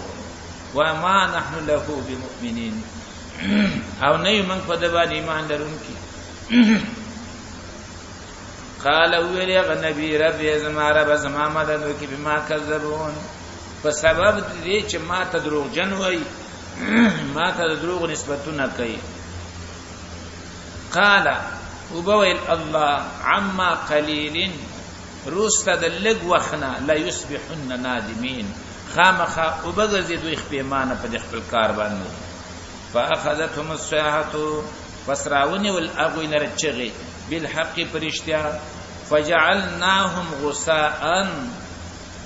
A: وما نحن له بمؤمنين او نه یو منګ په د باندې ایمان لرونکي قال ویل یا نبی رب زما رب زما مدد وکي بما كذبون په سبب دې چې ما ته دروغ جن وای ما ته دروغ نسبتونه کوي قال وبويل الله عما قليل روسته د لګ وخنا لا يصبحن نادمين خامخه وبغزي دوی خپېمانه په خپل کار باندې فاخذتهم الصيحه فسراوني والاغوين رچغي بالحق پرشتیا فجعلناهم غثاء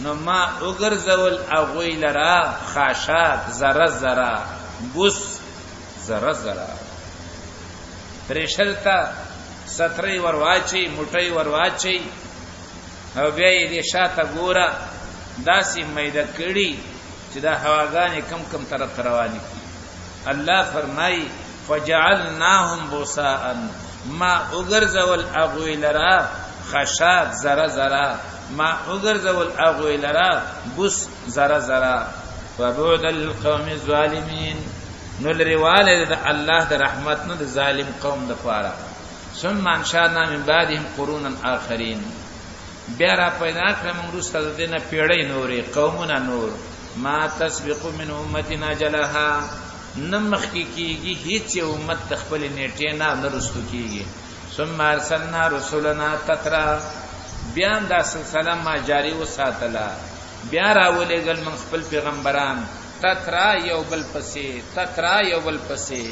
A: نو ما وګرځول اغوی لرا خاشات زره زره بوس زره زره پرشلتا ستري ورواچي موټي ورواچي او بیا دې شاته ګورا داسې مېده کړي چې دا هواګانې کم کم طرف روانې الله فرمای فجعلناهم غثاء ما وګرځول اغوی لرا خشات زره زره ما وګرځول اغوی لرا بوس زره زره وبعد القوم الظالمين نو لرواله د الله د رحمت نه د ظالم قوم د پاره ثم انشانا من بعدهم قرونا اخرين بیا را پیدا کړم ورسته د دینه پیړۍ نورې قومونه نور ما تسبق من امتنا جلها نمخ کیږي هیڅ امت خپل نیټه نه نرستو کیږي ثم ارسلنا رسولنا تترا بیا دا سلسله ما جاری وساتلا بیا راولېګل من خپل پیغمبران تترا یو بل پسې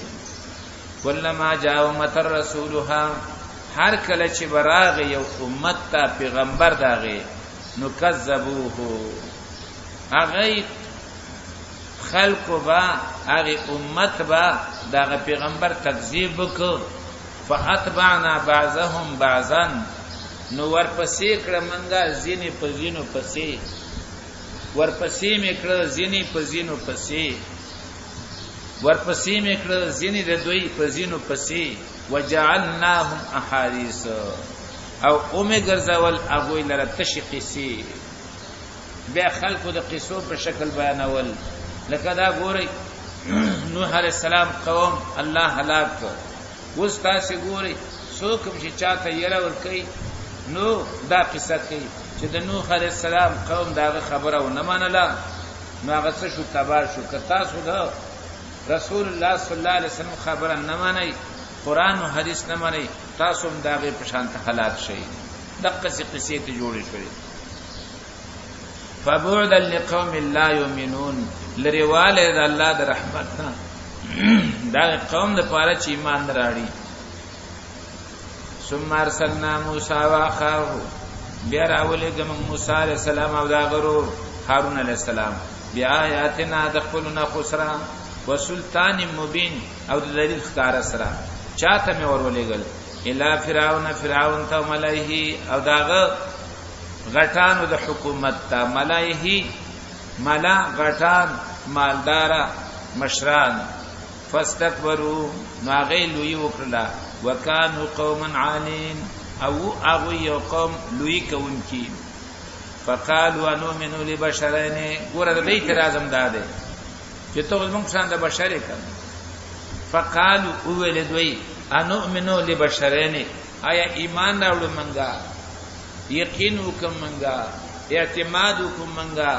A: ولما جاء امه رسولها هر کله چې براغ یو امت ته پیغمبر داغه نو کذبوه هغه خلق با هغه امت با داغه پیغمبر تکذیب وکړ فاتبعنا بعضهم بعضا نو ورپسې کړه منګه زینې په زینو پسې ورپسې میکړه زینې په زینو پسې ورپسې میکړه زینې د دوی په زینو پسې وجعلناهم احاديث او اومه ګرځول اغوی لره تشقیسی بیا خلقو د قصو په شکل بیانول لکه دا ګوري نوح علیہ السلام قوم الله هلاک اوس تاسو ګوري څوک چې چاته یره ور کوي نو دا قصه کوي چې د نوح علیہ السلام قوم داغه خبره و نه منله نو هغه څه شو تبار شو که تاسو دا رسول الله صلی الله علیه وسلم خبره نه منئ قران او حدیث نه منئ تاسو هم داغه په شان حالات شي دغه قصې ته جوړې شوې فبعدا لقوم لا يؤمنون لرواله د الله د رحمت نه دا قوم د پاره چې ایمان راړي ثم ارسلنا موسى واخاه بیا راولېګم موسی عليه السلام او دا غرو هارون عليه السلام بیا آیاتنا دخلنا خسرا وسلطان مبین او د دلیل ښکار سره چاته مې ورولېګل الا فرعون ته ملایه او داغه غټانو د حکومت ته ملایه ملا غټان مالدارا مشران فاستكبروا ناغیل وکړه وکانو قوما عالین او اغوی یو قوم لوی کونکی فقالوا نؤمن لبشرين ګوره د دې اعتراضم داده چې ته موږ څنګه بشری کړو فقالوا اولدوی انؤمن لبشرين آیا ایمان راوړو منګه یقین وکم منګه اعتماد وکم منګه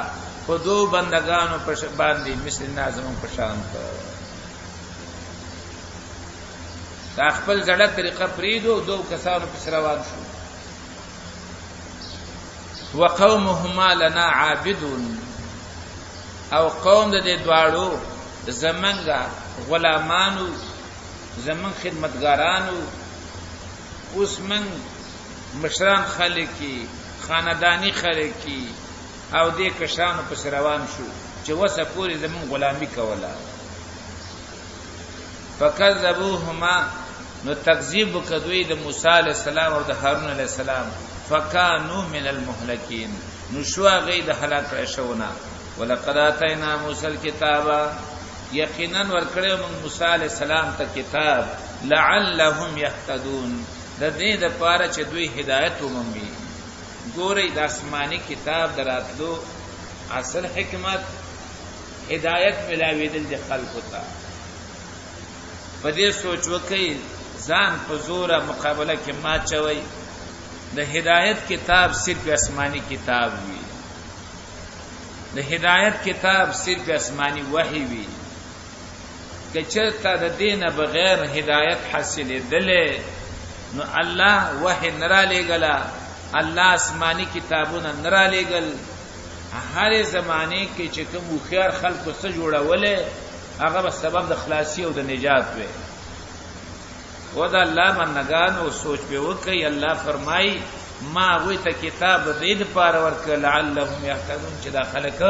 A: په دو بندگانو پر باندې مثل نازم په شان دا خپل زړه طریقه پریدو دو کسانو په روان شو
B: وقومهما لنا عابدون او قوم د دې دواړو زمنګا غلامانو زمن خدمتګارانو اوس من مشران خلکی خاندانی خلکی او دې کشانو په روان شو چې وسه پوری زمون غلامی کوله فکذبوهما نو تکذیب وکړوي د موسی علی السلام او د هارون علی السلام فکانوا من المهلکین نو شو غي د هلاک شونه ولقد اتینا موسی الكتاب یقینا ورکړو موږ موسی علی السلام ته کتاب لعلهم يهتدون د دې د پاره چې دوی هدایت ومومي ګورې د آسماني کتاب دراتلو اصل حکمت هدایت ملاویدل د خلقو ته په دې سوچ وکي ځان په زوره مقابله کې ما چوي د هدایت کتاب صرف آسماني کتاب وي د هدایت کتاب صرف آسماني وحي وي کچرته د دینه بغیر هدایت حاصله دله نو الله وحي نرا لګلا الله آسمانی کتابونه نرا لګل هر زمانه کې چې کوم خيار خلکو سره جوړولې هغه به سبب د خلاصي او د نجات وي و دا الله منګان او سوچ به وکي الله فرمای ما وې ته کتاب دې د پاره ورک لعلهم يهتدون چې دا خلک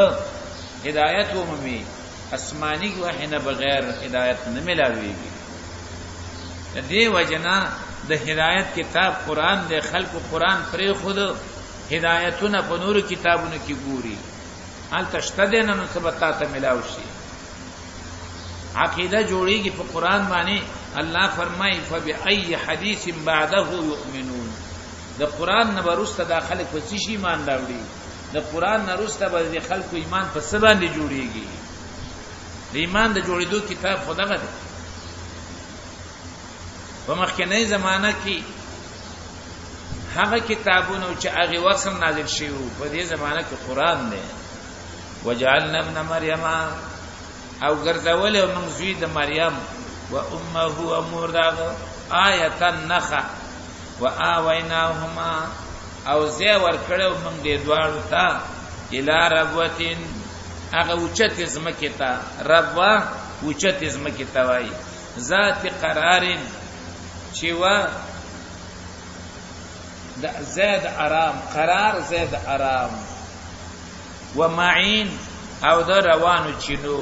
B: هدایت ومومي آسمانی وحي نه بغیر هدایت نه ملاويږي دې وجنا د هدایت کتاب قران د خلق قران پرې خود هدایتونه په نور کتابونو کې ګوري حال تشتدن نو ثبتا ته ملاوي شي عقیده جوړیږي په قران باندې الله فرمایي فبأي حديث بعده يؤمنون د قران نه ورسته داخله په څه شي ایمان راوړي د قران نه ورسته به خلکو ایمان په څه باندې جوړیږي د ایمان د جوړېدو کتاب خدای دی په مخکنی زمانہ کې هغه کتابونه چې هغه وخت نازل شوی په دې زمانہ کې قران دی وجعلنا ابن مریم او ګرځول او منزوی د مریم و امه امور داغه آیه النخ و آویناهما او زه ور کړو موږ دې دواړو ته الی ربوتین هغه اوچت زمکه ته ربوا اوچت زمکه ته وای ذات قرارن چې وا د زید آرام قرار زید آرام و معین او د روانو چینو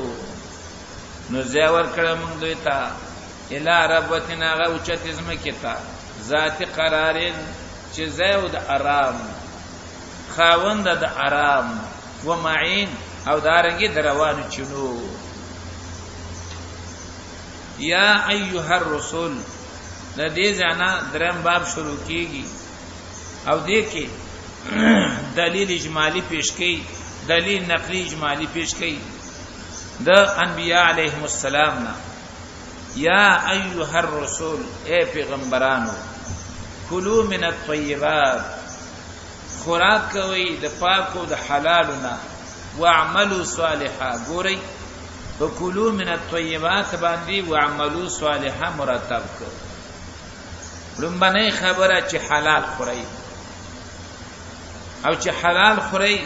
B: نو زیور کړه موږ دوی ته الی ربتنا غو چتزم کتا ذات قرارن چې زید آرام خاوند د آرام و معین او دارنګي د روانو چینو یا ایها الرسول د دې ځانا درم باب شروع کیږي او دې کې دلیل اجمالی پیش کړي دلیل نقلی اجمالی پیش کړي د انبیاء علیهم السلام نا یا ایها الرسول اے پیغمبرانو کلوا من الطیبات خوراک کوي د پاکو د حلالنا واعملوا صالحا ګورئ وکلوا من الطیبات باندې واعملوا صالحا مرتب کو لمبنه خبره چې حلال خورئ او چې حلال خورئ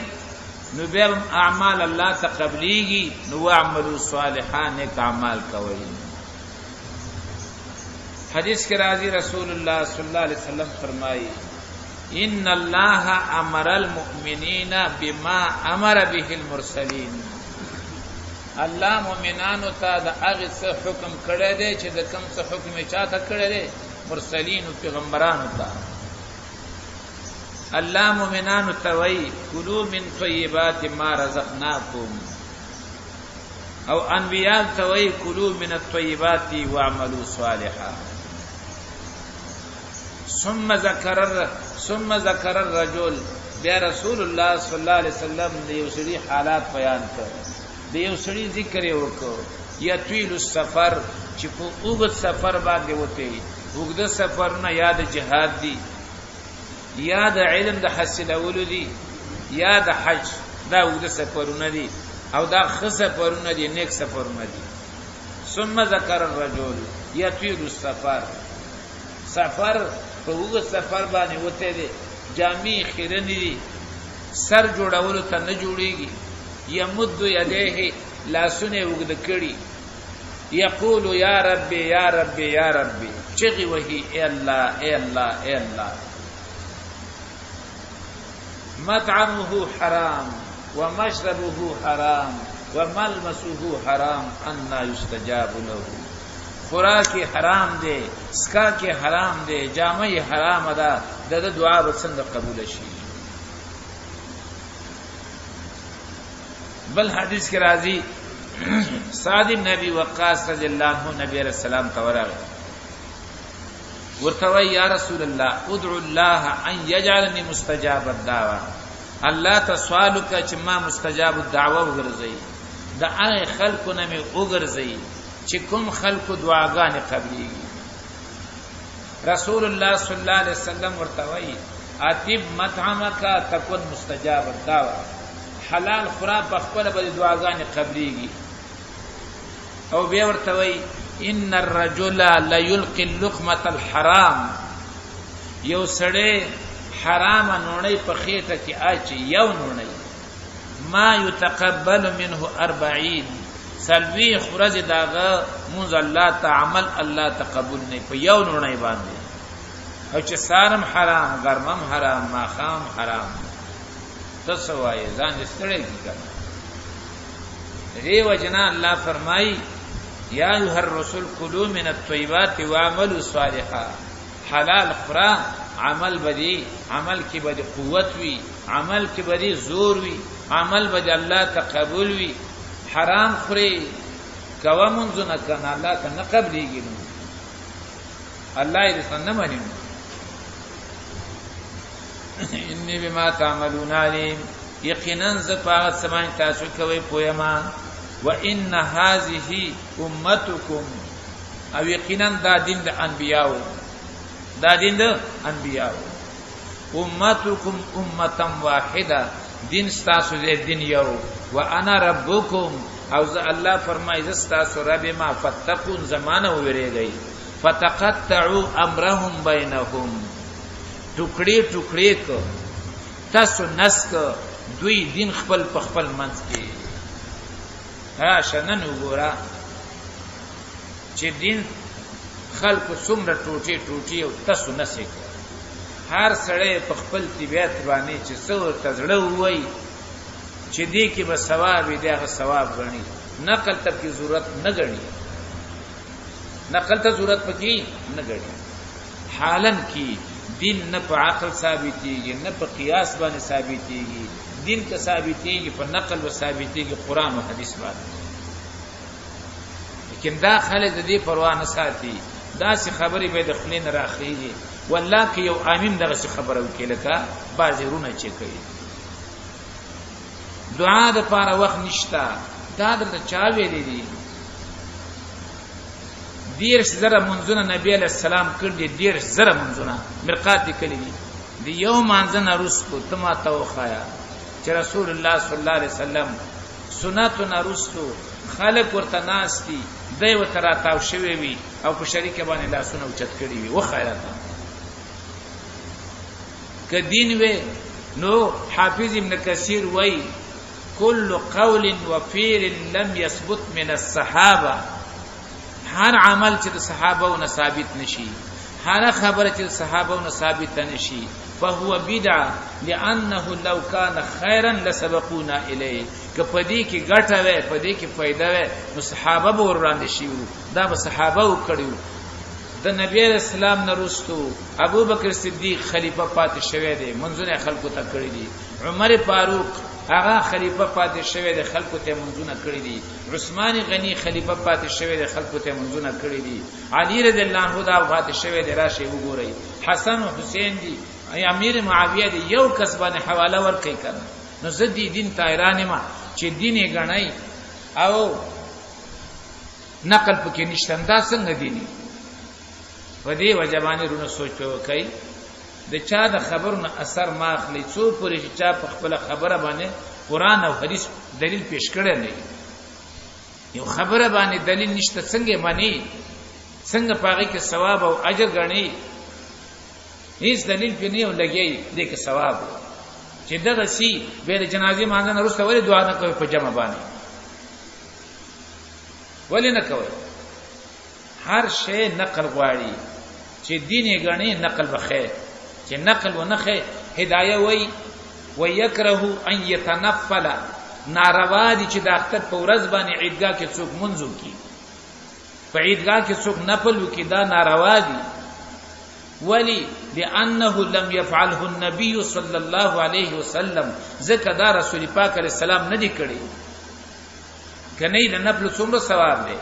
B: نو بیا اعمال الله تقبليږي نو اعملوا صالحا نیک اعمال کوي حدیث کې راځي رسول الله صلی الله علیه وسلم فرمایي ان الله امر المؤمنین بما امر به المرسلین الله مؤمنانو ته د هغه څه حکم کړی دی چې د کوم څه حکم یې چاته کړی دی مرسلین او پیغمبرانو ته الله مؤمنانو ته وی کلوا من طیبات ما رزقناکم او انبیاء ته وی کلوا من الطیبات واعملوا صالحا ثم ذكر الرجل بیا رسول الله صلی الله علیه وسلم د یو سړي حالات بیان کړ د یو سړي ذکر وکړ یطویل السفر چې په اوږد سفر باندې وته اوږد سفر نه یاد جهاد دی یا د علم د حاصلولو دي یا د حج دا اوږد سفرونه دي او دا ښه سفرونه دي نیک سفرونه دي ثم ذكر الرجل یطویل السفر سفر په اوږد سفر باندې وته دي جامع خیرنی دي
A: سر جوړولو ته نه جوړيږي یمد یدیه لاسونه وګد کړي یقول یا رب یا رب یا رب چغي وهي اے الله اے الله اے الله مطعمه حرام ومشربه حرام وملمسه حرام ان يستجاب له خوراک حرام دے اسکا کے حرام دے جامع حرام ادا د دعا بسند قبول شي بل حدیث کے راضی سعد بن ابي وقاص رضی اللہ عنہ نبی علیہ السلام تورغ ورتوی یا رسول الله ادعو الله ان يجعلني مستجاب الدعوه الله تسوالک چې ما مستجاب الدعوه وګرځي د هغه خلکو نه مې وګرځي چې کوم خلکو دعاګانې قبليږي رسول الله صلی الله علیه وسلم ورتوی اتب مطعمک تكون مستجاب الدعوه حلال خوراک په خپل به دعاګانې قبليږي او بیا ورتوی ان الرجل لا يلقي اللقمه الحرام یو سړی حرام نونی په خېټه کې اچي یو نونی ما يتقبل منه 40 سلوی خرج داغه مونږ الله تعمل الله تقبل نه په یو نونی باندې او چې سارم حرام ګرمم حرام ماخام حرام تسوای ځان ستړی کیږي ری وجنا الله فرمای یا ایها الرسول کلوا من الطیبات واعملوا صالحا حلال خورا عمل بدی عمل کی بدی قوت وی عمل کی بدی زور وی عمل بدی الله تقبل وی حرام خوري کوا منځونه کنه الله ته نه قبليږي الله دې څنګه مانی انی بما تعملون علیم یقینا زپاغت سمای تاسو کوي پویما وان هذه امتکم او یقینا دا دین د انبیاء دا دین د انبیاء امتکم امه واحده دین تاسو دې دین یو وانا ربکم او الله فرمایي تاسو رب ما فتقون زمانه وریږي فتقطعوا امرهم بینهم ټوکړي ټوکړي کو تاسو نسک دوی دین خپل په خپل منځ کې ها شنن وګورا چې دین خلق څومره ټوټي ټوټي او تاسو نسک هر سړی په خپل طبيعت باندې چې څو تزړه وای چې دې کې به ثواب دې هغه ثواب غني نقل ته کی ضرورت نه غني نقل ته ضرورت پکې نه غني حالن کې دین نه په عقل ثابتيږي نه په قياس باندې ثابتيږي دین کا ثابتيږي په نقل و ثابتيږي قران او حديث باندې لیکن دا خلک دې پروا نه ساتي دا څه خبرې به د خلین راخېږي والله کې یو امین دغه څه خبره وکړه بازرونه چې کوي دعا د پاره وخت نشتا دا د چا ویلې دي دیر زره منځونه نبی علیہ السلام کړي دیر زره منځونه مرقات کړي دي یو منځنه رسو تما توخایا چې رسول الله صلی الله علیه وسلم سنتنا رسو خالق ورته ناشتي دوی وترا تاو شوی وي او په شریک باندې لاسونه اوچت کړي وي و خیرات ک دین و نو حافظ ابن کثیر وای كل قول وفعل لم يثبت من الصحابه هر عمل چې صحابه او ثابت نشي هر خبره چې صحابه او ثابت نشي فهو بدعه لانه لو كان خيرا لسبقونا اليه کپدی کی ګټه وې پدی کی فائدہ وې نو صحابه به وران شي دا به صحابه وکړو د نبی اسلام نرستو ابو بکر صدیق خلیفہ پاتې شوی دی منځونه خلکو ته کړی دي عمر فاروق هغه خلیفہ پاتې شوی دی خلکو ته منځونه کړی دي عثمان غنی خلیفہ پاتې شوی دی خلکو ته منځونه کړی دي علی رضی الله عنه دا پاتې شوی دی راشه وګورئ حسن او حسین دی امیر معاویه دی یو کسبانه حواله ور کوي کنه نو زدي دین تایران ما چې دین غنای او نقل پکې نشتندا څنګه دیني ودی وجبانی رونه سوچ وکي د چا د خبرونو اثر ما اخلي څو پرې چې چا په خپل خبره باندې قران او حديث دلیل پیش کړي نه یو خبره باندې دلیل نشته څنګه مانی څنګه پاږي کې ثواب او اجر غني هیڅ دلیل په نه لګي دې کې ثواب چې دغه سی به د جنازې مانځنه وروسته ولې دعا نه کوي په جمع باندې؟ ولې نه کوي؟ هر شی نقل غواړي چې دین یې غني نقل بخیر، چې نقل و نخې هدايه وای ويكره ان يتنفل، ناروا دي چې د اختر په ورځ باندې عیدګاه کې څوک منځو کی، په عیدګاه کې څوک نفل وکي، دا ناروا دي. ولی لانه لم يفعله النبي صلى الله عليه وسلم، ذکر دا رسول پاک علیہ السلام نه دی کړی، کنه د نفل څومره ثواب دی،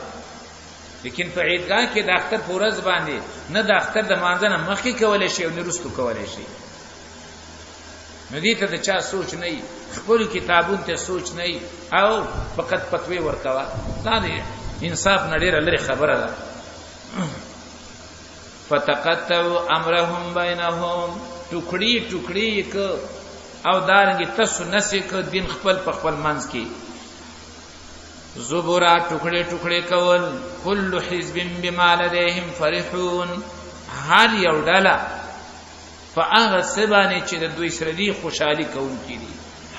A: لیکن په عیدګاه کې د اختر په ورځ باندې نه د اختر د مانځنه مخکې کولای شي او نه وروسته کولای شي. نو دې ته د چا سوچ نه وي، خپل کتابونو ته سوچ نه وي او فقط فتوی ورکوا، دا دی انصاف نه ډېره لري خبره ده. فتقطعوا امرهم بينهم، ټوکړي ټوکړي ک او دارنګ تاسو نسې ک دین خپل په خپل منځ کې، زبورا ټوکړي ټوکړي کول. كل حزب بما لديهم فرحون، هر یو ډله په هغه سبانه چې د دوی سره دی خوشحالي کوونکي دي،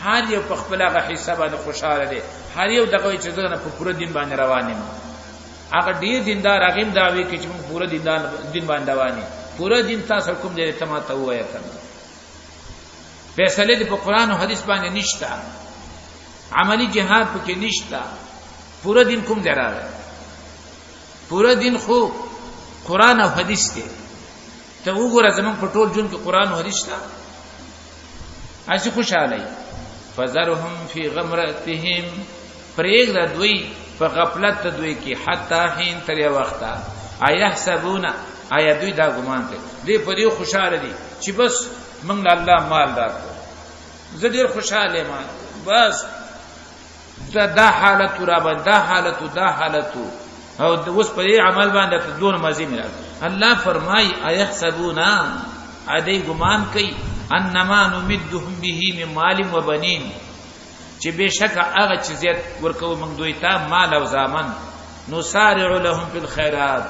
A: هر یو په خپل هغه حساب باندې خوشاله دي، هر یو دغه چې دغه په پوره دین باندې روان دي. هغه ډیر دیندار هغه دعوی کوي چې موږ پوره دین باندې روان دي، پوره دین تاسو کوم دې ته ماته وایي کنه. فیصله دې په قران او حدیث باندې نشته، عملی جهاد پکې نشته، پوره دین کوم دی راغلی؟ پوره دین خو قران او حدیث دی. ته وګوره زمون په ټول جون کې قران او حدیث شته، اسی خوشاله. فذرهم فی غمرتهم، پرېګ د دوی په غفلت دوی کې حتی حين تر یو وخت. ایحسبون، آیا دوی دا ګمان کوي دوی په دې خوشاله دي چې بس موږ الله مال راکړو، زه ډېر خوشاله ما، بس دا حالت را باندې دا حالت او اوس په دې عمل باندې ته دون مزي ملل. الله فرمای ایحسبون، ادي ګمان کوي انما نمدهم به من مال و بنین، چې بشک هغه چې زیات ورکو موږ دوی ته مال او زامن. نسارع لهم فی الخيرات،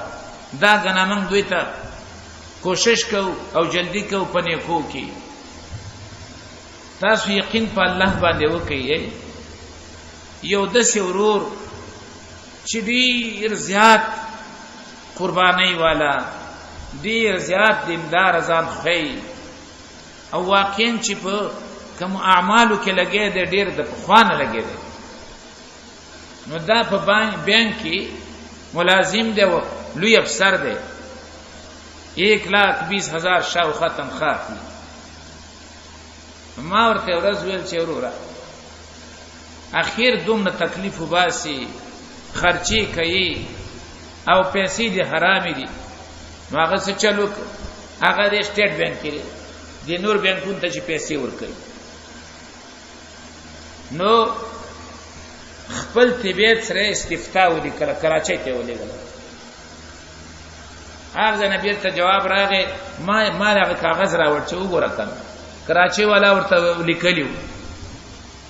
A: دا غنا موږ دوی ته کوشش کو او جلدی کو پنه کو کی. تاسو یقین په الله باندې وکړئ. یو د سورور چې ډیر زیات قربانی والا، ډیر زیات دیندار ځان خی او واقعین چې په کوم اعمالو کې لګي دي ډیر د خوانه لګي دي، نو دا په بانک کې ملازم دی او لوی افسر دی، 1,20,000 شاوخوا تنخواه اخلي. ما ورته ورځ ویل چې وروره اخیر دومره تکلیف وباسي، خرچي کوي او پیسې دي حرامي دي، نو هغه څه چلو هغه د سټیټ بانک کې دي، نور بانکونو ته چې پیسې ورکوي. نو خپل طبیعت سره استفتاء ودی کړه، کراچۍ ته ولېږله. هغه نبی ته جواب راغی، ما هغه کاغذ راوړ چې وګوره کنه. کراچۍ والا ورته لیکلیو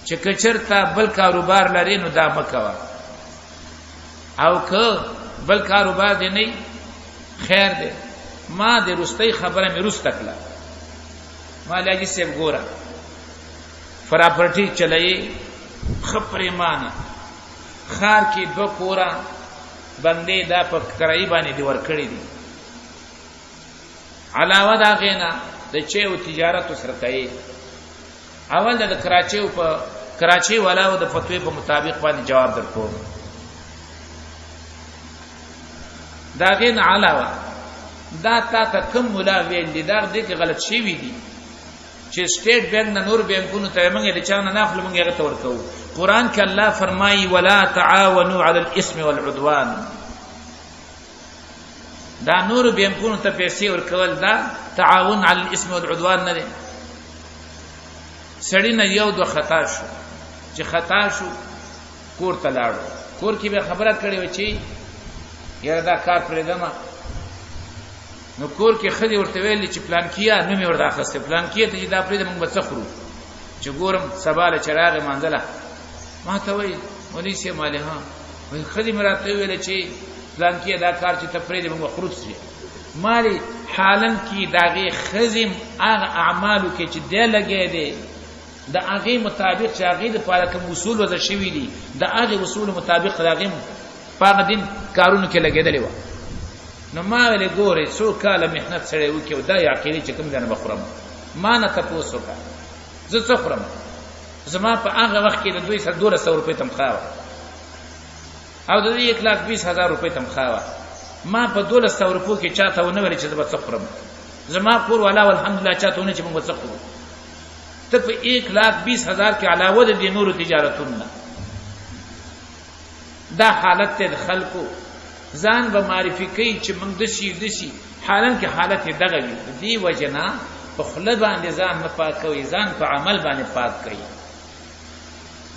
A: چې کچرتا بل کاروبار لري نو دا مکوا، او که بل کاروبار دی نه خیر دی. ما د رستۍ خبره مې رسته کړه، ما لاګي سیب ګوره پراپرټي چلایي خپریمانه خار کې 2 کورا بندې دا په کرای باندې دی ورکړې دي، علاوه دا غینا د چي او تجارت سره کوي. اول د کراچۍ والا د فتوی په مطابق باندې جواب درکو. دا غین علاوه دا تا کوم مولا ویل دي، دا دې کې غلط شي وی دي چې سټیټ بانک نه نور بانکونو ته موږ د چانه نه خپل موږ هغه ته ورکو. قران کې الله فرمایي ولا تعاونوا على الاثم والعدوان، دا نور بانکونو ته پیسې ورکول دا تعاون على الاثم والعدوان نه دي. سړی نه یو دو خطا شو چې خطا شو کور ته لاړو، کور کې به خبره کړې و چې یاره دا کار پرېږدم، نو کور کې خدي ورته ویل چې پلان کیا نو مې ورته اخسته، پلان کیا ته چې دا پرېږدم موږ به څه خورو، چې ګورم سبا له چراغ منځله ما ته وایي ولې سي مالې ها وایي خدي مې راته ویل چې پلان کیا دا کار چې ته پرېږدې موږ خورو سي مالې حالن کې داغه خزم هغه اعمالو کې چې دی لګې دی د هغه مطابق چې هغه د پاره کوم اصول وضع شوي دي د هغه اصول مطابق هغه په دین کارونو کې لګیدلی و نو ما ولې ګورې څو کاله محنت سره وکړو دا یقیني چې کوم ځای نه بخورم ما نه تاسو کا زه څه خورم زما په هغه وخت کې د 200 روپۍ تنخواه او د 1,20,000 روپۍ تنخواه ما په 1200 روپو کې چاته ونه ویل چې زه به څه خورم زما کور والا الحمدلله چاته ونه چې موږ څه خورو ته په 1,20,000 کې علاوه د نورو تجارتونو دا حالت ته خلکو ځان به معرفي کوي چې موږ دشي حالان کې حالت دغه وي دی وجنا په خله باندې ځان نه پاکوي ځان په عمل باندې پاک کوي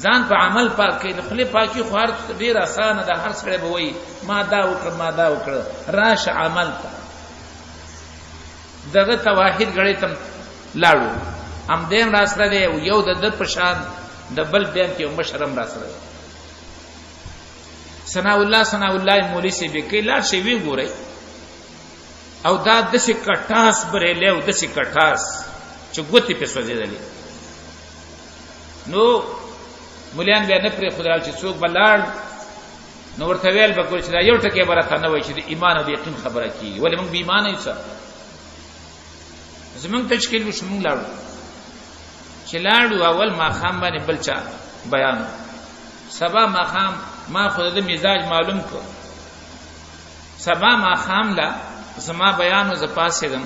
A: ځان په عمل پاک کوي خله پاکي خو هر ډیر اسانه ده هر سره به وي ما دا وکړ راشه عمل ته دغه توحید غړي تم لاړو ام دین راسره دی یو د پرشان د بل بیان کې مشرم راسره ثنا الله مولوی سی به کې لا شی وی ګوري او دا د څه کټاس برې له د څه کټاس چې ګوتی په سوځېدلې نو مليان به نه پرې خدای چې څوک بلال نو ورته ویل به کول چې دا یو ټکی برته نه وای چې د ایمان او د یقین خبره کی ولې موږ به ایمان یې څه زمونږ تشکیل وشو موږ لاړو چې لاړو اول ما خام باندې بل چا بیان سبا ما خام ما خود د مزاج معلوم کو سبا ما خام لا زما بیان او زپاسه دم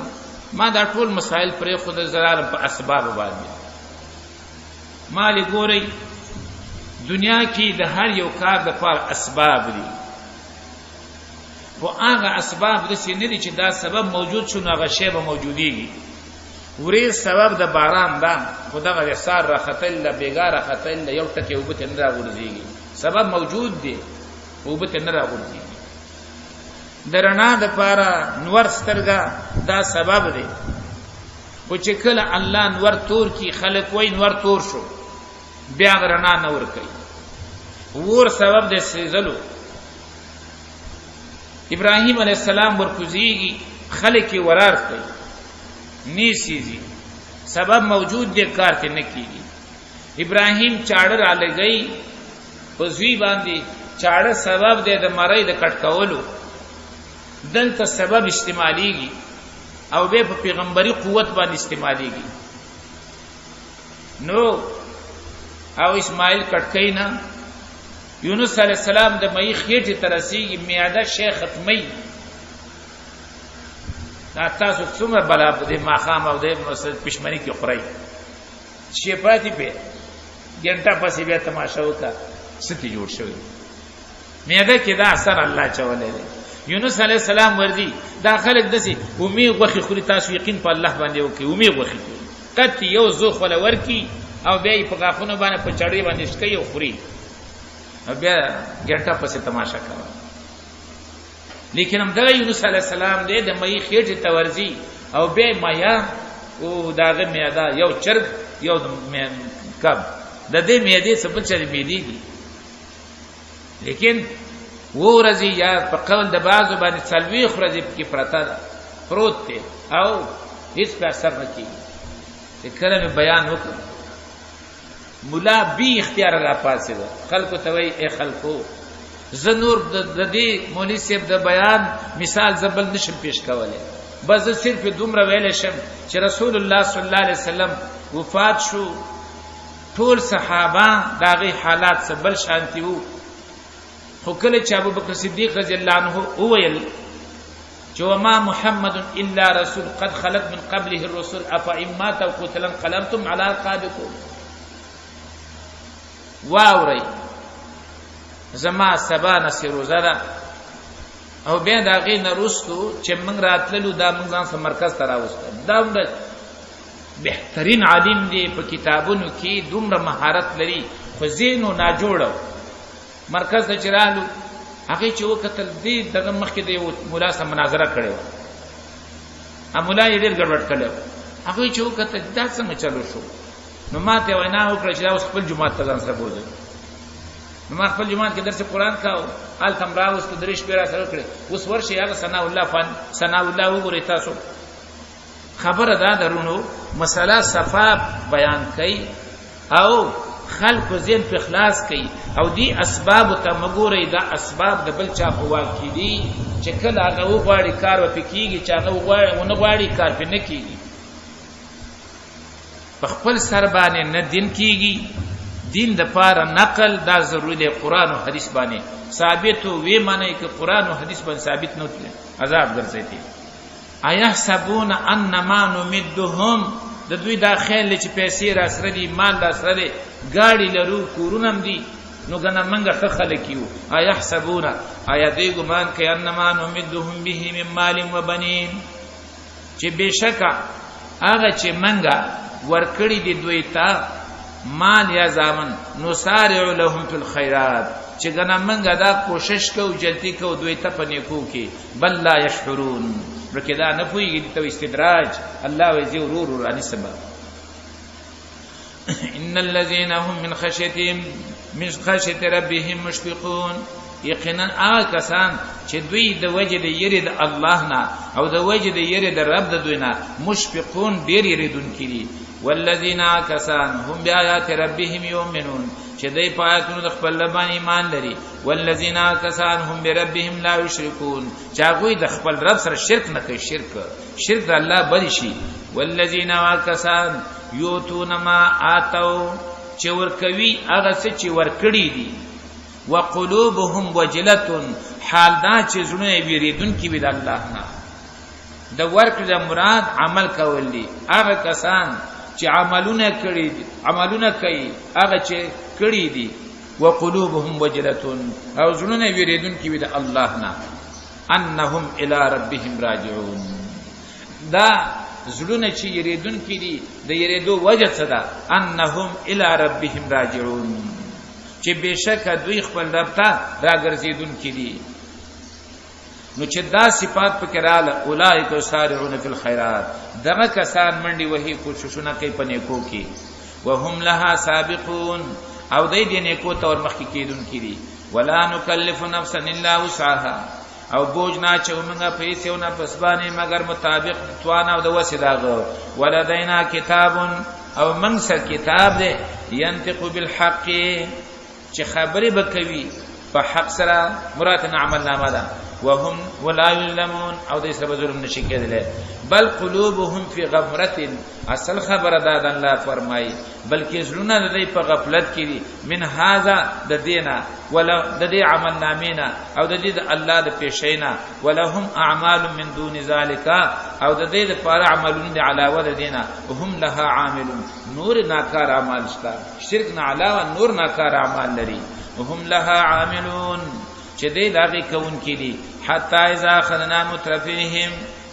A: ما دا ټول مسائل پر خود زرار په اسباب باندې مالی ګوري دنیا کې د هر یو کار د پر اسباب دي خو هغه اسباب د سینې دي چې دا سبب موجود شو نو هغه شی به موجوديږي ورې سبب د باران دا خدای سار راختل بیګاره ختل یو ټکی وبته نه راغورځيږي سبب موجود دی وبته نه راغورځيږي درنا د پارا نور سترګه دا سبب دی او چې کله الله نور تور کی خلق وای نور تور شو بیا درنا نور کوي ور سبب د سيزلو ابراهيم عليه السلام ورکوزيږي خلق ورار کوي نیسیږي سبب موجود دی کار ته نه کیږي ابراهيم چاړه را لګئی پزوی باندې چاړه سبب دی د مړی د کټکولو دلته سبب استعماليږي او به په پیغمبري قوت باندې استعماليږي نو او اسماعیل کټکینا یونس علی السلام د مې خېټه ترسيږي میاده شیخ ختمي تاسو څومره بلا د ماخام او د پښمنۍ کې خورای شي پاتې په ګنټه پسې بیا تماشا وکړه ستې جوړ شوی میاده کې دا اثر الله چولې یونس علی السلام ورځي دا خلک دسي امید غوخي خوري تاسو یقین په الله باندې وکي امید غوخي کته یو زو خل ورکی او بیا په غاخونه باندې په چړې باندې شکې او خوري او بیا ګټه پسې تماشا کوي لیکن هم دا یونس علی السلام دې د مې خېټه تورځي او بیا مایا او داغه میاده یو چرګ یو کب د دې میادې څه په چر میدي دي لیکن ورځي یا په قول د بازو باندې څلوي خورځي کې پرتا پروت دی او هیڅ په اثر نه کیږي کله بیان وکړ مولا بی اختیار را پاسه ده خلکو ته وای اے خلکو زنور د دې مولوی صاحب د بیان مثال زبل نشم پیش کوله بس صرف دومره ویل شم چې رسول الله صلی الله علیه وسلم وفات شو ټول صحابه داغه حالات سبل شانتی وو خو کله چې ابو بکر صدیق رضی الله عنه وویل چې ما محمد الا رسول قد خلق من قبله الرسل افئن مات او قتل انقلبتم على عقابكم واوري زما سبا نصروزه او بیا دا غي نرستو چې موږ راتللو دا موږ ځان سم مرکز ته راوستو دا بهترین عالم دی په کتابونو کې دومره مهارت لري خو زینو نا جوړو مرکز ته چرالو هغه چې وکتل دی دغه مخکې دی مولا سره مناظره کړو ا مولا یې ډېر ګډوډ کړو هغه چې وکتل دا څنګه چلو شو نو ماته وینا وکړه چې اوس خپل جمعه ته ځان سره بوزي نو ما خپل جمعه کې درس قرآن کاو ال تم راوست درش پیرا سره کړ اوس ورشي هغه ثنا الله وګورئ تاسو خبره دا درونو مسله صفا بیان کړي او خلق ذهن په اخلاص کوي او دی اسباب ته مګوري دا اسباب د بل چا په واقع دي چې کله هغه وغواړي کار وکړي چې هغه وغواړي کار په نه کیږي په خپل سر باندې نه دین کیږي دین د پاره نقل دا ضروري دی قران او حدیث باندې ثابت وي معنی ک قران او حدیث باندې ثابت نه تل عذاب ګرځي ايحسبون انما نمدهم د دوی دا خیال چې پیسې را سره دي مال را سره دي گاڑی لرو کورونم دي نو ګنه منګه خلک یو ايحسبون ایا دې ګمان کوي انما نمدهم به من مال و بنين چې بشکا هغه چې منګه ورکړی دي دوی ته مال یا زامن نسارع لهم فی الخيرات چې ګنه منګه دا کوشش کوو جلتی کوو دوی ته پنه کو کې بل لا یشعرون برکه دا نه پویږي ته استدراج الله وزي ورور رانی سبب ان الذين هم من خشيه ربهم مشفقون یقینا کسان چې دوی د وجه د یری د الله نه او د وجه د یری د رب د دوی نه مشفقون ډیر یریدون کړي والذین کسان هم بیاات ربهم یؤمنون چې دوی په آیاتونو د خپل باندې ایمان لري والذین کسان هم بربهم لا یشرکون چې هغه د خپل رب سره شرک نه کوي شرک د الله بری شي والذین کسان یوتون ما آتوا چې ورکوي هغه څه چې ورکړي دي وقلوبهم وجلة حال دا چې زړه ویریدون کې وي د الله نه د ورکړه د مراد عمل کول دي هغه کسان چې عملونه کوي هغه چې کړي دي وقلوبهم وجلة او زړه ویریدون کې وي د الله نه انهم الى ربهم راجعون دا زړه چې یریدون کې دي د یریدو وجه څه ده انهم الى ربهم راجعون چې بشک دوی خپل رب ته راګرځیدون کړي نو چې دا صفات پکې رااله اولئک سارعون فی الخيرات دغه کسان منډي وਹੀ کوششونه کوي په نیکو کې وهم لها سابقون او دې دې نیکو تور مخکې کېدون کړي ولا نکلف نفسا الا وسعها او بوج نه چومنګه پیسې نه پسبانه مگر مطابق توانه او د وسیداغه ولدینا کتاب او منسر کتاب دې ينطق بالحق چې خبرې بکوي په حق سره مراد عمل نامه ده وهم ولا يظلمون او دې سره ظلم نشي کېدل بل قلوبهم في غفرة اصل خبر ده الله فرمای بلکې زړونه دې په غفلت کې دي من هاذا د دینه ولا د دې عمل نامینا او د دې الله د پیشینا ولهم اعمال من دون ذلك او د دې لپاره عملونه دي علاوه د دینه وهم لها عاملون نور ناکار اعمال شته شرک نه علاوه نور ناکار اعمال لري وهم لها عاملون چې دې داغي کون کې دي حتا اذا خلنا مترفيهم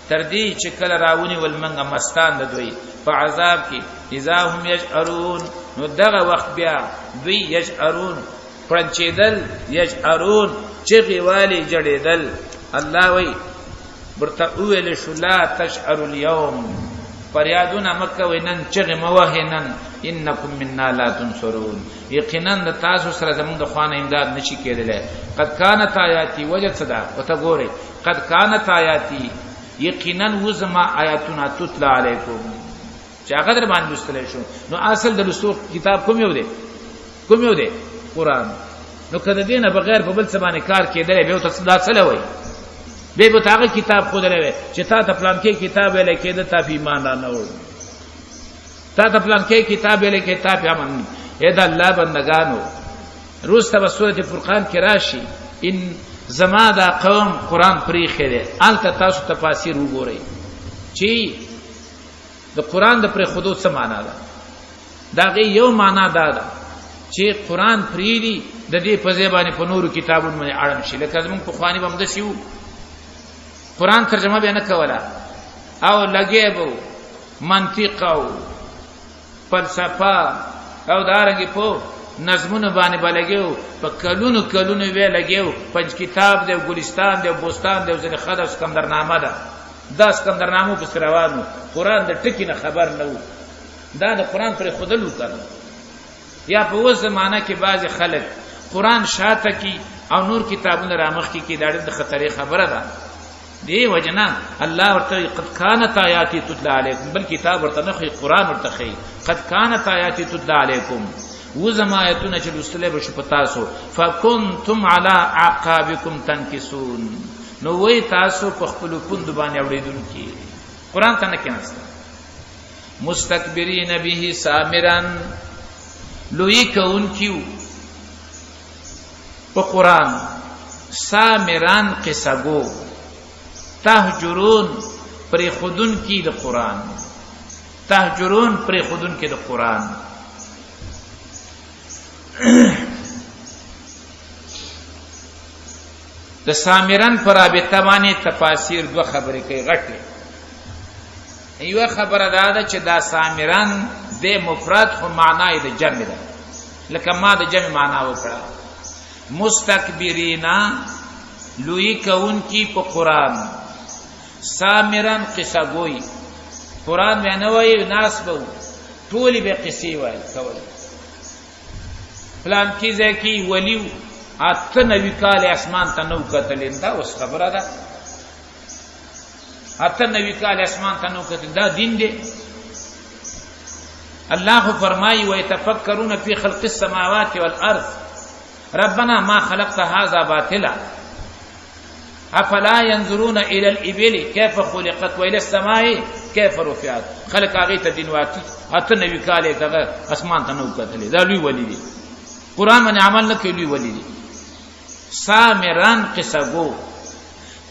A: تردی چې کله راونی ولمنګ مستان د دوی په عذاب کې اذا هم یجرون نو دغه وخت بیا دوی یجرون پرنچیدل یجرون چغی والی جړیدل الله وی برته ویل شو لا تشعر اليوم فریادون مکه وینن چغی موهنن انکم منا لا تنصرون یقینا د تاسو سره زموږ د خوانه امداد نشي کېدل قد كانت آیاتی وجد صدا وتګوري قد كانت آیاتی یقینا وزما آیاتنا تتلا علیکم چې هغه در باندې لوستل شو نو اصل د لوستو کتاب کوم یو دی قران نو کله دینه بغیر په بل څه باندې کار کېدل به تاسو دا څه لوي به تاغه کتاب خو درې چې تا ته پلان کې کتاب ویل کېده تا په ایمان نه وړ تا ته پلان کې کتاب ویل کې تا په امن اې دا الله بندگانو روز ته سورۃ فرقان کې راشي ان زما دا قوم قران پری خره الته تاسو تفاسیر وګورئ چې د قران د پر خودو څه معنا ده دا یو معنا ده چې قران پری دی د دې په ځبانه په نورو کتابونو باندې اړم شي لکه زموږ په خواني باندې سیو قران ترجمه به نه کوله او لګېبو منطق او فلسفه او دارنګ په نظمونه باندې بلګیو په کلونو وی لګیو پنځ کتاب دی ګلستان دی بوستان دی ځنه خدای سکندرنامه ده دا سکندرنامو په سروانو قران د ټکی نه خبر نه وو دا د قران پر خودلو کړه یا په و زمانہ کې بعض خلک قران شاته کی او نور کتابونه رامخ کی دا د خطرې خبره ده دی وجنا الله ورته قد كانت آیاتی تتلى علیکم، بل کتاب ورته نه قرآن ورته خي قد كانت آیاتی تتلى علیکم، و زما آیتونه چې لوستلې بشو پتاسو، فکنتم علی اعقابکم تنکسون، نو وای تاسو په خپل پوند باندې اوریدونکي قرآن ته نه کېناست. مستكبرین به سامرن، لوی کونکیو په قرآن، سامران قصگو، تهجرون پر خودن کی د قرآن، تهجرون پر خودن کی د قرآن. د سامران پر رابطه باندې تفاسیر دو خبرې کوي غټه. یو خبره ده چې دا سامران د مفرد خو معنی د جمع ده، لکه ما د جمع معنا وکړه. مستكبرینا لوی کون کی په قرآن، سامران قصه گوئی، قرآن به نه وایي ناس به ټولې به قصې وایي کول. فلان کی ځکه ولیو اته نوی کال اسمان ته نو کتل، دا اوس خبره ده. اته نوی کال اسمان ته نو کتل، دا دین دی. الله فرمایي ويتفکرون فی خلق السماوات والارض ربنا ما خلقت هذا باطلا افلا ينظرون الى الابل كيف خلقت والى السماء كيف رفعت. خلق هغه ته دین واقعي اته نوی کال ته اسمان ته نو کتل، دا لوی ولی دی. قرآن باندې عمل نه کوي، لوی ولی دی. سامران قصگو،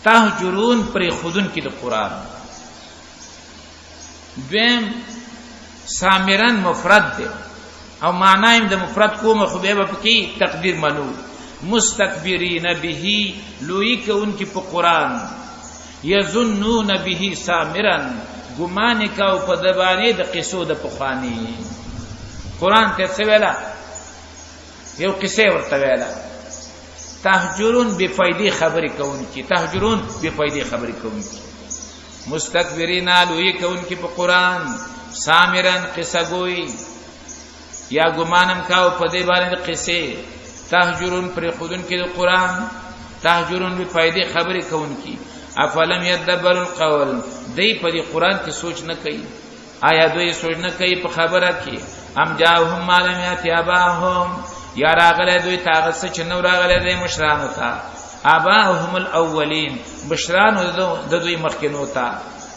A: تهجرون پر خودن کی د قرآن. دویم سامران مفرد دی او معنی د مفرد کوم خو به پکې تقدیر منو. مستكبرین به لوی کونکي په قرآن، یظنون به سامران ګمان کاو په دبانې د قصو د پخوانی. قرآن ته څه ویلا؟ یو قصه ورته ویلا. تهجرون بفایدې خبرې کوونکی، تهجرون بفایدې خبرې کوونکی. مستكبرین لوی کونکي په قرآن، سامران قصه گوئی یا ګمانم کاو په دې باندې قصه. تهجرون پر خودن کې د قرآن، تهجرون بفایدې خبرې کوونکی. افلم يدبر القول، دې په دې قرآن کې سوچ نه کوي. آیا دوی سوچ نه کوي په خبره کې؟ ام جاءهم ما لم يأت آباءهم، یا راغله دوی تاغه چې نو راغله د مشرانو ته. آباءهم الاولین، مشرانو د دوی مخکینو ته.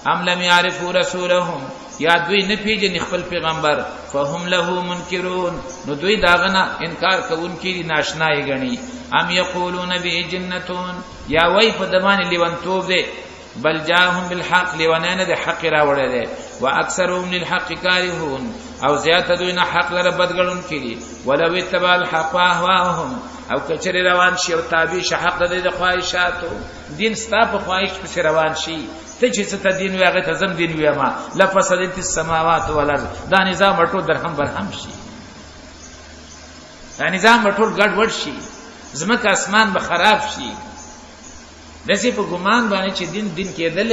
A: ام لم يعرفوا رسولهم، یا دوی نه پیژني خپل پیغمبر. فهم له منکرون، نو دوی داغه انکار کوونکي دي، ناشنای غني. ام یقولون به جنتون، یا وای په دمانه لیونتوب دي. بل جاءهم بالحق، لیونانه د حق راوړل دي. واکثرهم للحق کارهون، او زیات دوی نه حق لره بدګړون کړي. ولو اتبع الحق اهواهم، او کچری روان شي او تابع شي حق د خواهشاتو. دین ستا په خواهش په روان شي، ته چې ست دین وي هغه ته زم دین وي ما لفسدت السماوات والارض. دا نظام ټول درهم برهم شي، دا نظام ټول ګډ وډ شي، زمکه اسمان به خراب شي. دسی په ګمان باندې چې دین کېدل.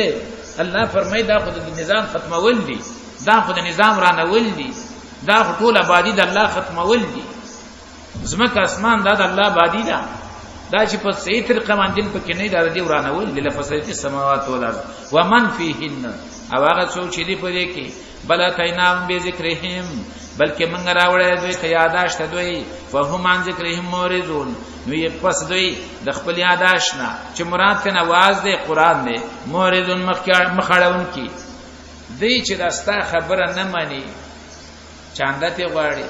A: الله فرمایي دا خو د نظام ختمول دي، دا خو د نظام رانول دي، دا خو ټول آبادی د الله ختمول دي. زمکه اسمان دا د الله آبادی ده، دا چې په صحیح طریقه باندې پکې نه دا دی ورانول دي. لفسدت السماوات والارض ومن فيهن، او هغه څوک چې دی په دې کې. بل تینام به ذکرهم، بلکې موږ راوړل دوی ته یاداشت دوی. فهم عن ذکرهم مورزون، نو یې پس دوی د خپل یاداشت نه چې مراد ته نواز دی قرآن دی. مورزون مخاړون کی دی چې داستا خبره نه مانی، چاندته غواړي،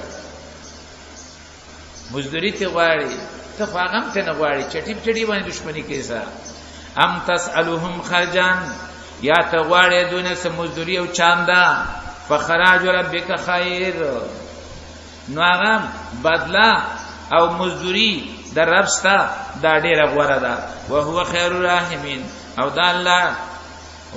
A: مزدوری ته غواړي، ته خو هغه ته نه غواړي، چټي باندې دښمنی کوي سره. ام تسالهم خرجان، یا ته غواړي دونه سم مزدوری او چاندا. فخراج ربک خیر، نو هغه بدلا او مزدوری در رب ستا دا ډیره غوړه ده. وهو خیر الراحمین، او دا الله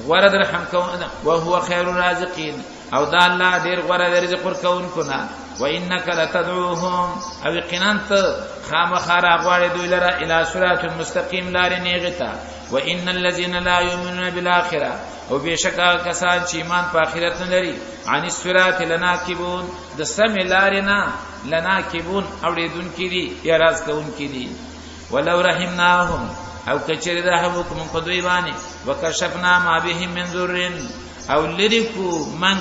A: غوړه در رحم کوونه. وهو خیر الرازقین، او دا الله ډیر غوړه در رزق ورکوونکو نه. وانک لتدعوهم، او یقیناً ته خامخا غواړي دوی لره الی صراط مستقیم لارې نیغه. وان الذين لا يؤمنون بالاخره، او بشکا کسان چې ایمان په آخرت نه لري. عن الصراط لناکبون، د سم لارې نه لناکبون اوریدون کی دي، اعراض کوون کی دي. ولو رحمناهم،
B: او کچری رحم وکم په دوی باندې وکشفنا ما بهم من ذر او لریکو من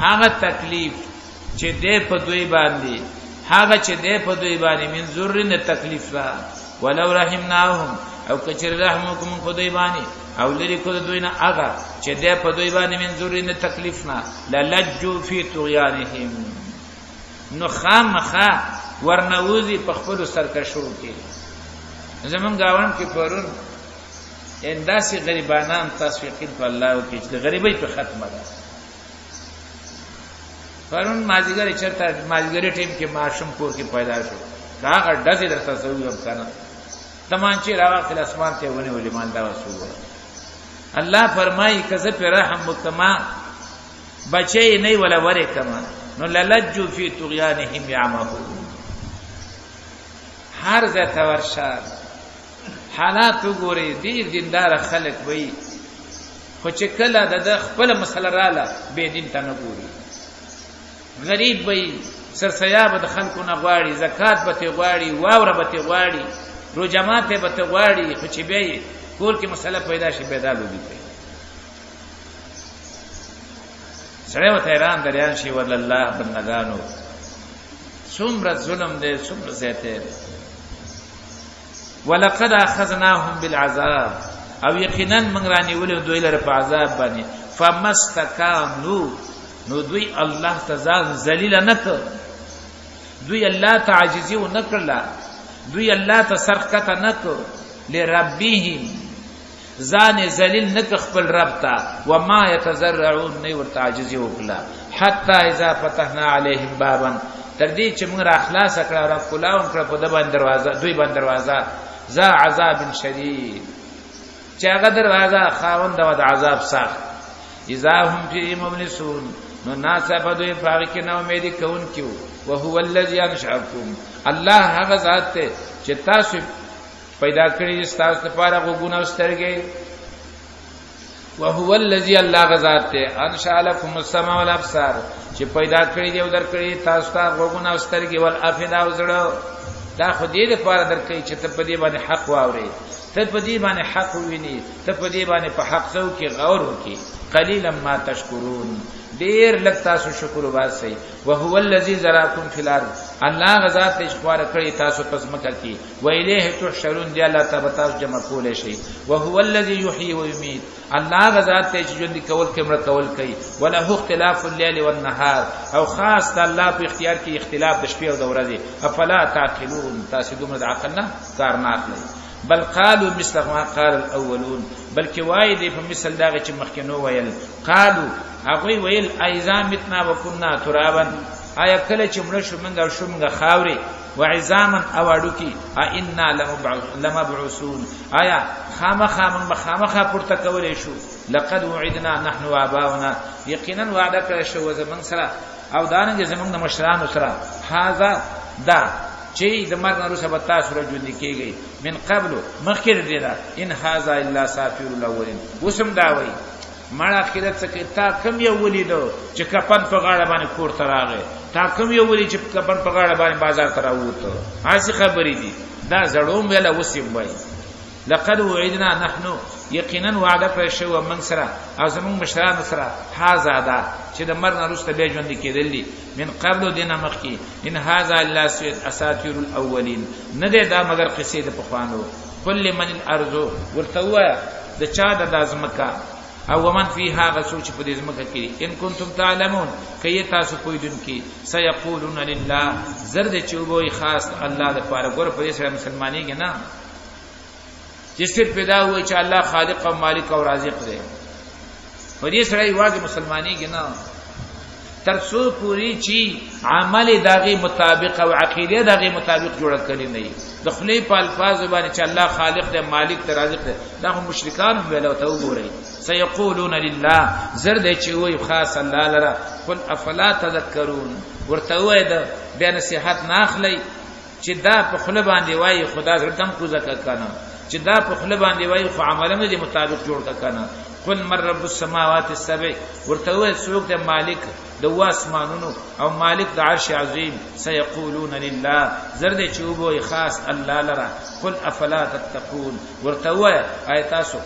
B: هغه تکلیف چې دې په دوی باندې هغه چې دې په دوی باندې من ذر نه تکلیف را ولو رحمناهم او کچری رحم وکم په دوی باندې او لریکو دوی نه هغه چې دې په دوی باندې من ذر نه تکلیف نه للجوا فی طغیانهم نو خامخا ورنوزی په خپل سرکشو کې زمون گاون کې پرون انداسي غریبانان تصفیقین په الله او کې چې غریبۍ په ختمه ده پرون ماجګری چرته ماجګری ټیم کې ماشوم کور کې پیدا شو هغه ډزې درته زویم کنه تمانچې راوخت اسمان ته ونی ولې مان دا وسو الله فرمایي کزه پر رحم وکما بچي نه ولا وره کما نو للجوا فی طغیانهم یعمهون هر ځای ته ورشار حالات وګوري ډیر دیندار خلک وي خو چې کله د خپل مسله رااله به دین ته نه ګوري غریب وي سرسیاب د خلکو نه غواړي زکات به ته غواړي واوره به ته غواړي روجمات به ته غواړي خو چې به کور کې مسله پیدا شي به دالو دي سره و تهران دریان شي ول الله بندگانو څومره ظلم دې څومره زیاته ولقد اخذناهم بالعذاب او یقینا من رانی ول دوی لره په عذاب باندې فمستكانوا نو دوی الله تعالی ذلیل نکړ دوی الله تعجزی نکړه دوی الله ته سرکته نکړ لربهم ځان ذلیل نک خپل رب ته وما يتزرعون نه ورته عاجزي وکړه حتا اذا فتحنا عليهم بابا تر دې چې موږ را اخلاص کړه را کولاون کړه په دبان دروازه دوی باندې دروازه ذا عذاب شدید چې هغه دروازه خاوند د عذاب سخت اذا هم فی مبلسون نو ناسه په دوی پاره کې نو امیدي کون کیو وهو الذي انشأكم الله هغه ذات ته چې تاسو پیدا کړی تاسو لپاره غوونه واسترګي وهو الذي الله غذات ته انشاء لكم السماء والابصار چې پیدا کړی دی او درکړی تاسو ته غوونه واسترګي ول افدا وزړو دا خو دې لپاره درکې چې ته په دې باندې حق واوري ته په دې باندې حق ویني ته په دې باندې په حق څو کې غور وکي قليلا ما تشکرون ډیر لږ تاسو شکر وباسئ وهو الذي ذراكم في الارض الله غزاد ته ښوار کړی تاسو پس مکه کې و الیه تحشرون دی الله تعالی تاسو جمع کول شي وهو الذي يحيي ويميت الله غزاد ته ژوند کول کې مړ کول کوي وله اختلاف الليل والنهار او خاص د الله په اختیار کې اختلاف د شپې او د ورځې افلا تعقلون تاسو دومره عقل نه کار نه اخلئ بل قالوا مثل ما قال الاولون بلکې وای دی په مثل داغه چې مخکینو ویل قالوا هغه ویل ايزا متنا وكنا ترابا آیا کله چې مړ شو منګه شو منګه خاوري وعظاما او اډو کی ائنا لمبعوثون آیا خامخا پورته کولې شو لقد وعدنا نحن واباؤنا یقینا وعده کړی شو زمون سره او دانګ زمون د مشرانو سره هاذا دا چې د مرګ نه وروسته به تاسو ژوند کېږئ من قبل مخکې دینا ان هاذا الا سافر الاولین وسم دا وای مړه اخرت څخه تا کم یو ولیدو چې کپن په غاړه باندې کور ته راغی تا کم یو ولی چې کپن په غاړه باندې بازار ته راووته هاڅ خبرې دي دا زړوم ویلا وسم وای لقد وعدنا نحن یقینا وعده پر شو من سره او زمون مشران سره هاذا دا چې د مرګ نه وروسته به ژوند کېدل دي من قبل دینه مخکي ان هاذا الا اساطير الاولين نه ده دا مگر قصې د پخوانو کل من الارض ورتوا د چا د ازمکا او ومن فيها غسوچ په دې ازمکا کې ان کنتم تعلمون کای تاسو پویدون کې سيقولون لله زرد چوبوي خاص الله د پاره ګور په سره مسلمانۍ کې نه چې صرف پیدا وای چې الله خالق او مالک او رازق دی په دې سره یوازې مسلمانۍ کې نه ترسو پوری چی عمل داغي مطابق او عقیده داغي مطابق جوړ کړی نه د خلی په الفاظ باندې چې الله خالق دی مالک دی رازق دی دا مشرکان ویلو ته وګورئ سيقولون لله زرد چې وای خاص الله لرا قل افلا تذكرون ورته وای دا بیا نصيحت ناخلی چې دا په خله باندې وای خدا زړه کم کو زکه کنه چې دا په خله باندې وای خو عمل نه دی مطابق جوړ کنه
A: قل من رب السماوات السبع ورته څوک د مالک د واسمانونو او مالک د عرش عظیم سيقولون لله زرد چوبو خاص الله لرا قل افلا تتقون ورته آیتاسو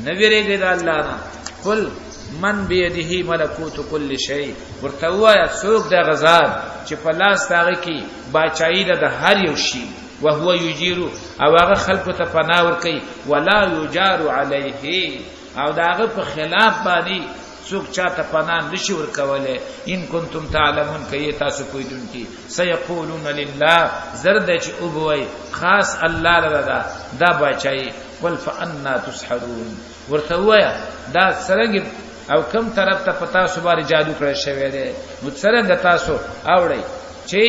A: نویریږي د الله نه قل من بيده ملکوت كل شيء ورته څوک د غزاد چې په لاس تاغه کې باچایی د هر یو شی وهو يجير او هغه خلق ته پناه ور کوي ولا يجار عليه او داغه په خلاف باندې څوک چاته پناه نشي ور کوله ان کنتم تعلمون کای تاسو پوهیدونکي سيقولون لله زرد چې او بوي خاص الله لرا دا باچای قل فانا تسحرون ورته دا سرنګ او کم طرف ته پتا سو باندې جادو کړی شوی دی نو څنګه تاسو اوړی چې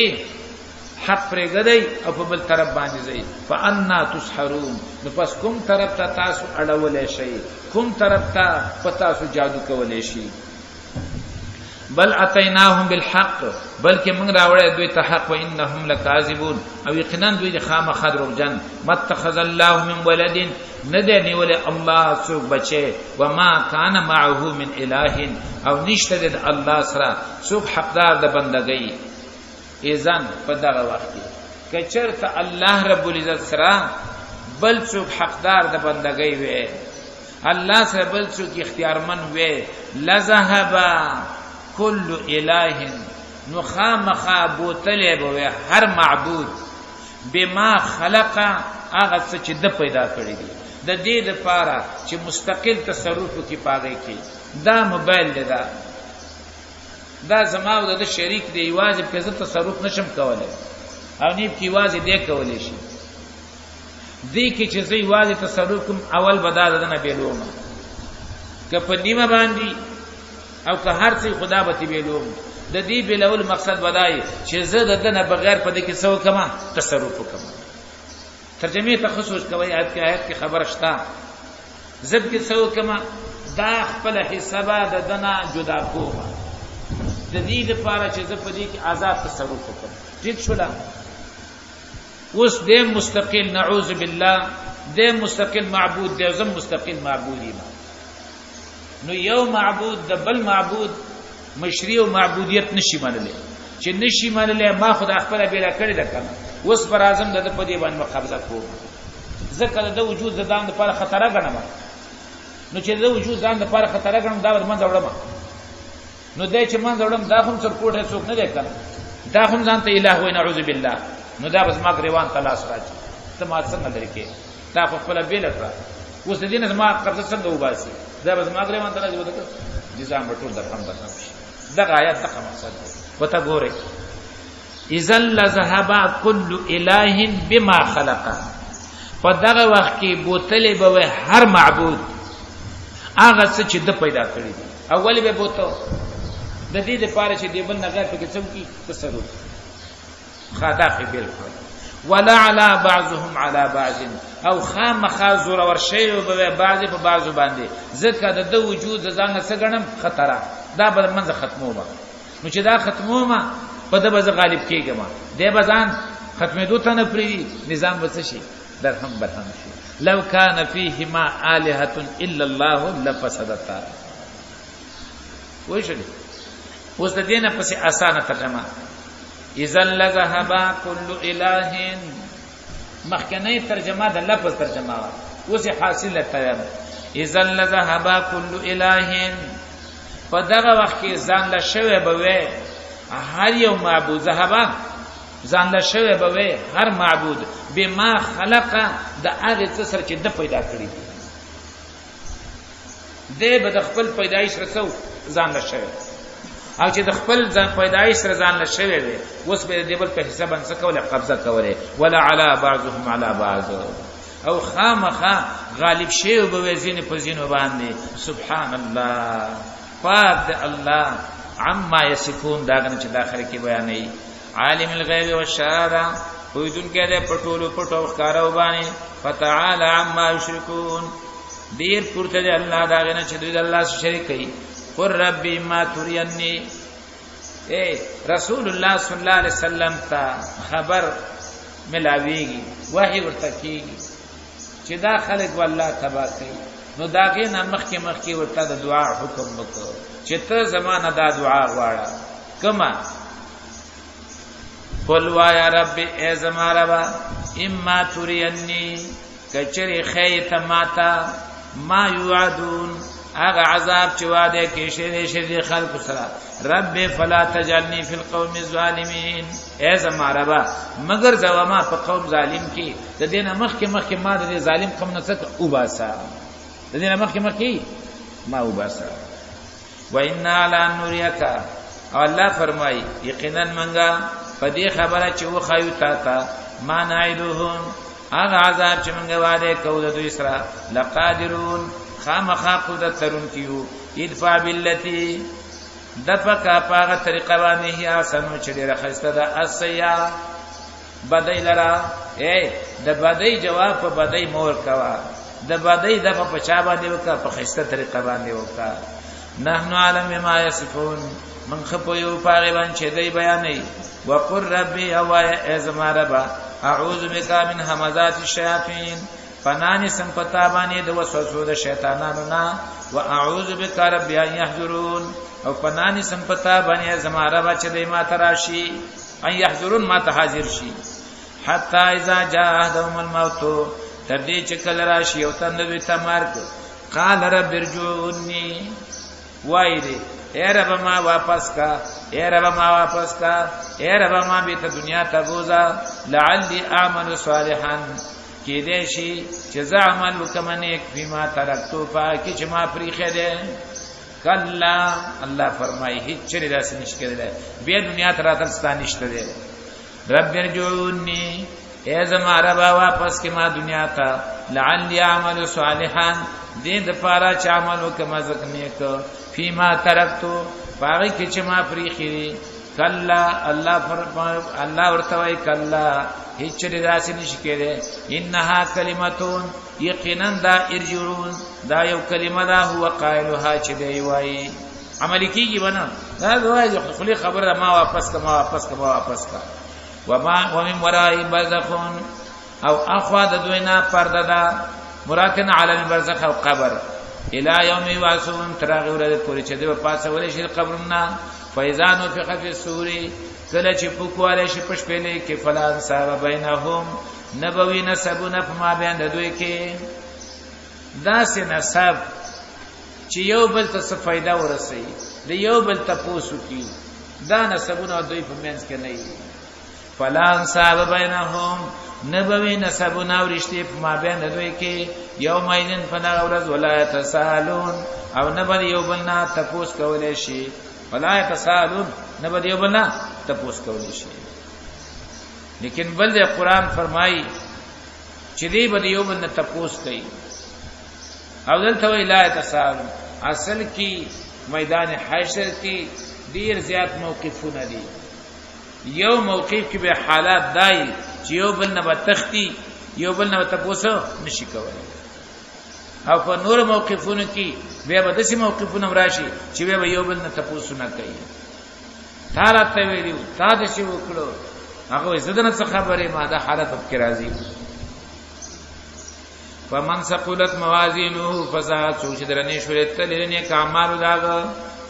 A: حق پرېګدای او په بل طرف باندې ځي فانا تسحرون نو پس کوم طرف ته تاسو اړولې شي کوم طرف ته پتا سو جادو کولې شي بل اتیناهم بالحق بلکې موږ راوړې دوی ته حق و انهم لکاذبون او یقینا دوی خامخ دروغجن متخذ الله من ولد ندنی ول الله څوک بچي وما كان معه من اله او نشته د الله سره څوک حقدار د بندګۍ اذن په دغه وخت کې کچرته الله رب العزت سره بل څوک حقدار د بندګۍ وي الله سره بل څوک اختیارمن وي لذهب كل اله نخامخا بوتله به هر معبود بما خلق هغه څه چې د پیدا کړی دی د دې لپاره چې مستقل تصرف کی پاږي کی دا موبایل دی دا زما او د شریک دی واجب په تصرف نشم کولای او نیب کی واجب دی کولای شي دې کې چې زی واجب تصرف کوم اول بدل نه بیلوم که په نیمه باندې او که هر څه خدا به بیلوم د دې بلول مقصد بدای چې زه د دنه بغیر په دې کې سو کما تصرف وکم ترجمه تخصص کوي آیت کې خبر شتا زب کې سو کما دا خپل حسابه د دنه جدا کوه د دې لپاره چې زه په دې کې آزاد تصرف وکم ٹھیک شو اوس دې مستقل نعوذ بالله دې مستقل معبود دې زم مستقل معبودی نو یو معبود د بل معبود مشری او معبودیت نشي منلې چې نشي منلې ما خدای خپل بیره کړی ده کنه اوس پر اعظم د په دې باندې قبضه کوم ځکه د وجود د دام لپاره خطر غنم نو چې د وجود ځان لپاره خطر غنم دا من وړم نو دې چې من وړم دا هم څر کوټه څوک نه دی کنه دا هم ځان ته الہ وای نعوذ بالله نو دا بس ما گریوان تلاش راځي ته ما څنګه درکې دا خپل بیره کړ اوس دې نه ما قبضه څنګه وباسي دا بس ما گریوان تلاش وکړ نظام ټول درهم بسم دغه آیات دغه مقصد وته ګوره اذن لذهب كل اله بما خلق فدغه وخت کې بوتلې به هر معبود هغه څه چې د پیدا کړی دی اول به بوته د دې لپاره چې دی بل نه غیر پکې څوک کی تصرف خدای بالکل ولا على بعضهم على بعض او خامخ زور ورشي او به بعض په بعضو باندې ځکه د وجود ځان څخه غنم خطر دا به منځ ختمومه نو چې دا ختمومه په د بز غالب کېږم دی بزان ختمېدو ته نه پری نظام وڅ شي درهم برهم شي لو كان فيهما الهه الا الله لفسدتا وښه اوس د دینه پسې اسانه ترجمه اذا لذهب كل اله مخکنی ترجمه د لفظ ترجمه اوس حاصله ترجمه اذا لذهب كل اله په دغه وخت کې ځان له شوه به هر یو معبود ذهبا ځان له شوه به هر معبود بما خلق د هغه څه سره چې د پیدا کړی دی به د خپل پیدایش رسو ځان له شوه او چې د خپل ځان پیدایش سره ځان له شوه وي اوس به د بل په حساب ان څه کوله قبضه کوله ولا على بعضهم على بعض او خامخا غالب شی او به زین په زینو باندې سبحان الله پاک الله عما يصفون داغه چې داخله کې بیانې عالم الغیب والشهاده ويدون کې د پټولو پټو ښکارو باندې فتعال عما يشركون دیر پورته دی الله داغه نه چې دوی د الله سره شریک کوي قل ربي ما تريني اے رسول الله صلی الله علیه وسلم ته خبر ملاویږي وحی ورته کیږي چې دا خلق والله تبا کوي نو داګه نمخ کې مخ کې ورته د دعا حکم وکړو چې ته زمانہ دا دعا غواړه کما قل وا یا رب ای زما رب اما ترینی کچری خیت ماتا ما یوعدون اغه عذاب چې واده کې شری خلق سره رب فلا تجعلني في القوم الظالمين اے زما رب مگر زما په قوم ظالم کې د دینه مخ کې ما د ظالم قوم نه څخه وباسا د دینه مخ کې ما وباسا وإنا على نوريك او الله فرمای یقینا منګه په دې خبره چې و خایو تا ما نعیدهم هغه عذاب چې منګه واده کوو د دوی سره لقادرون خامخا قدرت ترون کیو ادفع بالتي دفقا پاغه طریقه باندې هي اسنو چې ډیره خسته ده السیا بدای لرا د بدای جواب په بدای مور کوا د بدای د په چا باندې وکا په خسته طریقه باندې وکا نحنو عالم ما یصفون من خپو یو پاغه باندې چې دی بیانې وقر ربي او ازما رب اعوذ بك من همزات الشياطين پنانی سمپتا باندې د وسوسو د شیطانانو نه واعوذ بك رب ان يحضرون او پنانی سمپتا باندې زما رب چې دې ما تراشي ان يحضرون ما ته حاضر شي حتا اذا جاء احدهم الموت تر دې چې کله راشي او تندوي ته مرګ قال رب ارجعوني وای دې اے رب ما واپس کا اے رب ما واپس کا اے رب ما به ته دنیا ته بوزا لعلی اعمل صالحا کې دې شي چې زعمل وکمنه فيما ترکتو پاکي چې ما پریخه ده کلا الله فرمایي هیڅ چره داس نشکره به دنیا ته راتل ستانشته ده رب ارجعوني اے زما رب واپس کې ما دنیا ته لعلی اعمل صالحا دې د پاره چې عمل وکم زکنه کو فيما ترکتو پاکي کې چې ما پریخه کلا الله ورتوي کلا هیڅ چره داس نشکره انها کلمتون یقینا دا ارجعون دا یو کلمه دا هو قائلها چې دی وای عمل کیږي بنا دا وای خلی خبره ما واپس کا ومن وراء برزخون او اخوا د دوینا پرده دا مراکن عالم برزخ او قبر الى يوم يبعثون تراغ ورته پوری چې دی په پاسه ولې شي قبرنا فیضان فی خف السور کله چې پوکواله شي پښپېلې کې فلان صاحب بینهم نبوی نسبونه په ما بین د دوی کې داسې نسب چې یو بل ته څه فائدہ ورسي د یو بل ته پوسو کی دا نسبونه دوی په منځ کې نه وي فلان صاحب بینهم نبوی نسبونه ورشتي په ما بین د دوی کې یوم ایذن فنا ورځ ولا تسالون او نبل یو بل نه تپوس کولای شي ولا تسالون نبل یو بل نه تپوس کولای شي لیکن بل د قران فرمایي چې دی به یو بل نه تپوس کوي او دلته ویلا تسالون اصل کې میدان حشر کې ډیر زیات موقفونه دي یو موقف کې به حالات دای چې یو بل نه تختی یو بل نه تپوس نشي کولای او په نور موقفونو کې بیا به داسې موقفونه راشي چې بیا یو بل نه تپوس نه کوي تا راته ویلو تا د شی وکړو هغه زدن څه خبره ما دا حالت کې راځي فمن ثقلت موازینه فساء سوچ درنه شورت لرنه کامل داغ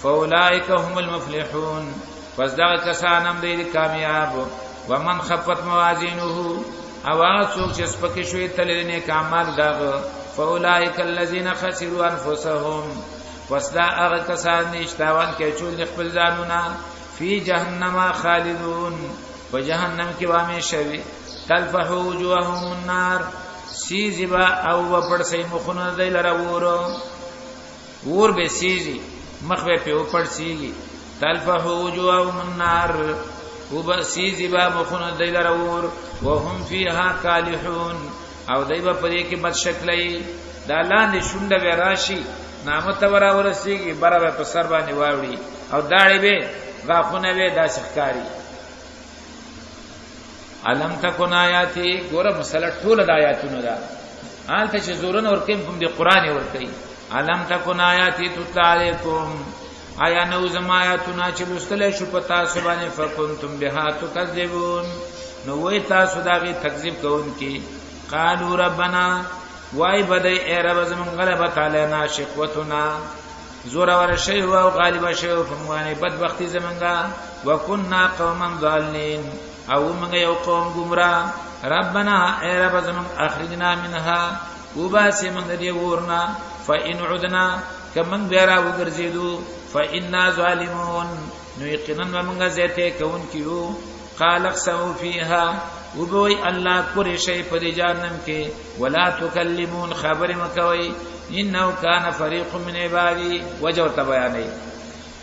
A: فاولائک هم المفلحون پس دا کسانم دې کامیاب ومن خفت موازینه او سوچ سپکه شوی تلرنه کامل داغ فاولائک الذین خسروا انفسهم پس دا هغه کسان نشتاوان کې چول خپل ځانونه فی جهنم خالدون و جهنم کې وامه شوی تلفح وجوههم النار سیزی با او پړسې مخونه دی لره ور به سیزی مخ به په پړسیږي تلفح وجوههم النار او به سیزی با مخونه دی لره وهم فیها کالحون او دای په دې کې بد شکلې دا لاندې شونډه به راشي نامت ورا ورسیږي برابر په سر باندې واوړي او داړي به غاخونه به دا شکاري علم تکون آیاتی ګوره مسله ټول د آیاتونو ده حالته چې زورن اور کوم په دې قران ورته علم تکون آیاتی تتلا علیکم آیا نو زما آیاتونه چې لوستل شو په تاسو باندې فکنتم بها تکذبون نو وای تاسو داغه تکذیب کوونکی قالوا ربنا وای بدای اے رب زمون غلبت علینا شقوتنا زور ور شی او غالب شی او فمانه بدبختی زمونږه وکنا قوما ضالین او موږ یو قوم گمراه ربنا اے رب زمون اخرجنا منها وباسي من دې ورنا فإن عدنا کمن بیرا وګرځیدو فإنا ظالمون نو یقینا موږ زیته کون کیو قال اخسوا فيها وبوي الله پر شی په جهنم کې ولا تکلمون خبر مکوي انه كان فريق من عبادي وجو تبياني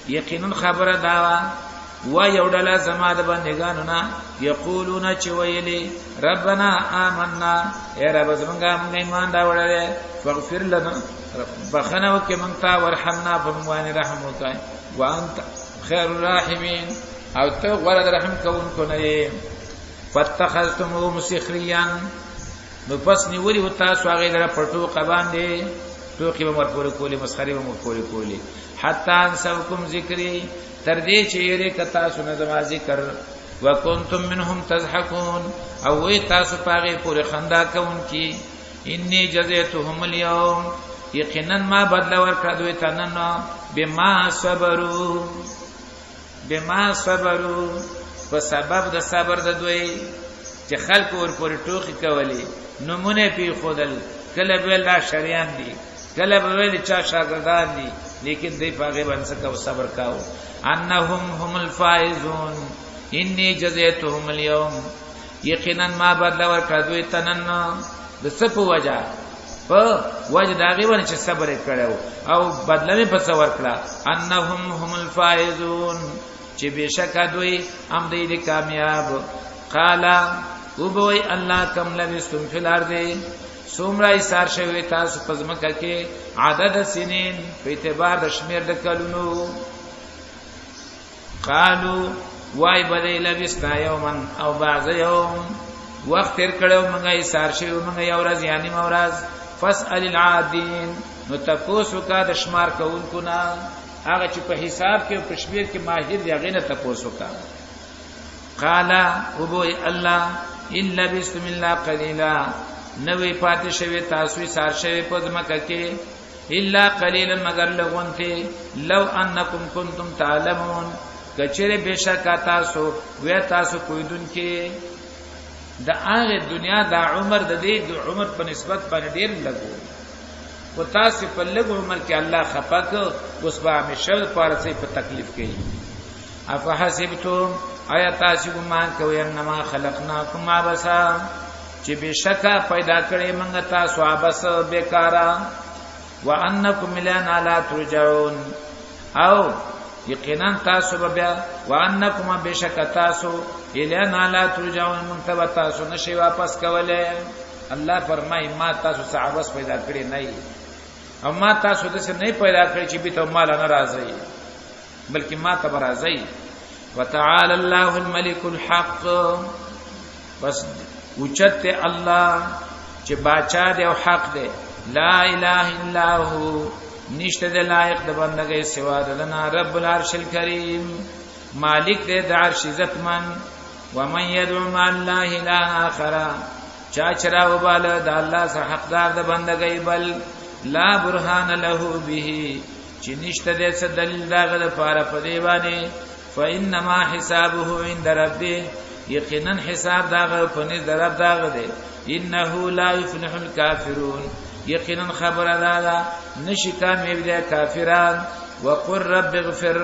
A: یقینا خبر دا و یودل زما د بندگانو نا یقولون چویلی ربنا آمنا اے رب زمونږه موږ ایمان دا وړل فاغفر لنا بخنو کې موږ تا ورحمنا بموانی رحم وکای وانت خیر الراحمین او ته غوړه رحم کوونکو نه فتخذتمو مسخريا نو پس نیولی و تاسو هغه در پټو قبان دي ټوکی به مرپور کولی مسخري به مرپور کولی حتا انسوکم ذکری تر دې چې یې کتا سن زما ذکر وکنتم منهم تضحكون او وی تاسو پاغه پورې خندا کوون کی انی جزیتهم اليوم یقینا ما بدل ورکړه دوی تنن بما صبروا په سبب د صبر د دوی چې خلق ور پورې ټوکی کولی نمونه پی خودل کله به لا شریان دي کله به ویل چا شاګردان دي لیکن دې پاغه باندې کو صبر کاو انهم هم الفائزون انی جزیتهم اليوم یقینا ما بدل ورکړه دوی تنن د سپو وجہ په وجه داغي باندې چې صبر کړو او بدل می په صبر کړه انهم هم الفائزون چې بشک دوی ام دې کامیاب قالا وبوي الله کم لبستم فی الارض سومرا ایثار شوی تاسو پزمکه کې عدد سنین په اعتبار د شمیر د کلونو قالو وای بدی لبسنا یوما او بعض یوم وخت تر کړو موږ ایثار شوی موږ یو ورځ یعنی مورز فاسال العادین نو تاسو کا د شمار کوونکو نه هغه چې په حساب کې په شمیر کې ماهر دی هغه نه تاسو کا قال وبوي الله الا بسم الله قليلا نوې پاتې شوی تاسو سار شوی په ځمکه کې الا قليلا مگر لغونته لو انکم کنتم تعلمون کچره بشک تاسو و تاسو کویدون کې د هغه دنیا د عمر د دې د عمر په نسبت باندې ډیر لګو او تاسو په لګو عمر کې الله خپک اوس به همیشه پارسي په تکلیف کې افحسبتم آیا تاسو ګمان کوئ انما خلقناکم عبثا چې بشکا پیدا کړې موږ تاسو عبث بیکارا وانکم الینا لا ترجعون او یقینا تاسو بیا وانکم بشکا تاسو الینا لا ترجعون منتبه تاسو نشي واپس کوله الله فرمای ما تاسو عبث پیدا کړې نه او ما تاسو د څه نه پیدا کړې چې به ته مال نه راځي بلکې ما ته راځي وتعالى الله الملك الحق بس وچت الله چې باچا دی او حق دی لا اله الا هو نشته د لایق د بندګۍ سوا د نه رب العرش الکریم مالک دی د عرش عزتمن ومن يدعو مع الله اله اخر چا چرا وباله د الله سره حقدار د بندګۍ بل لا برهان له به چې نشته د څه دلیل داغه لپاره په دی باندې فإنما حسابه عند ربه یقینا حساب داغه په نس رب داغه دی انه لا يفلح الكافرون یقینا خبر دادا نشی کامیاب دي کافران وقر رب اغفر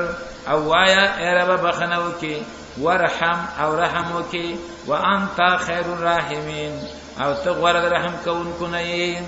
A: او وایا اے رب بخنو کی ورحم او رحم کی وانت خیر الراحمین او تغور رحم کون کنی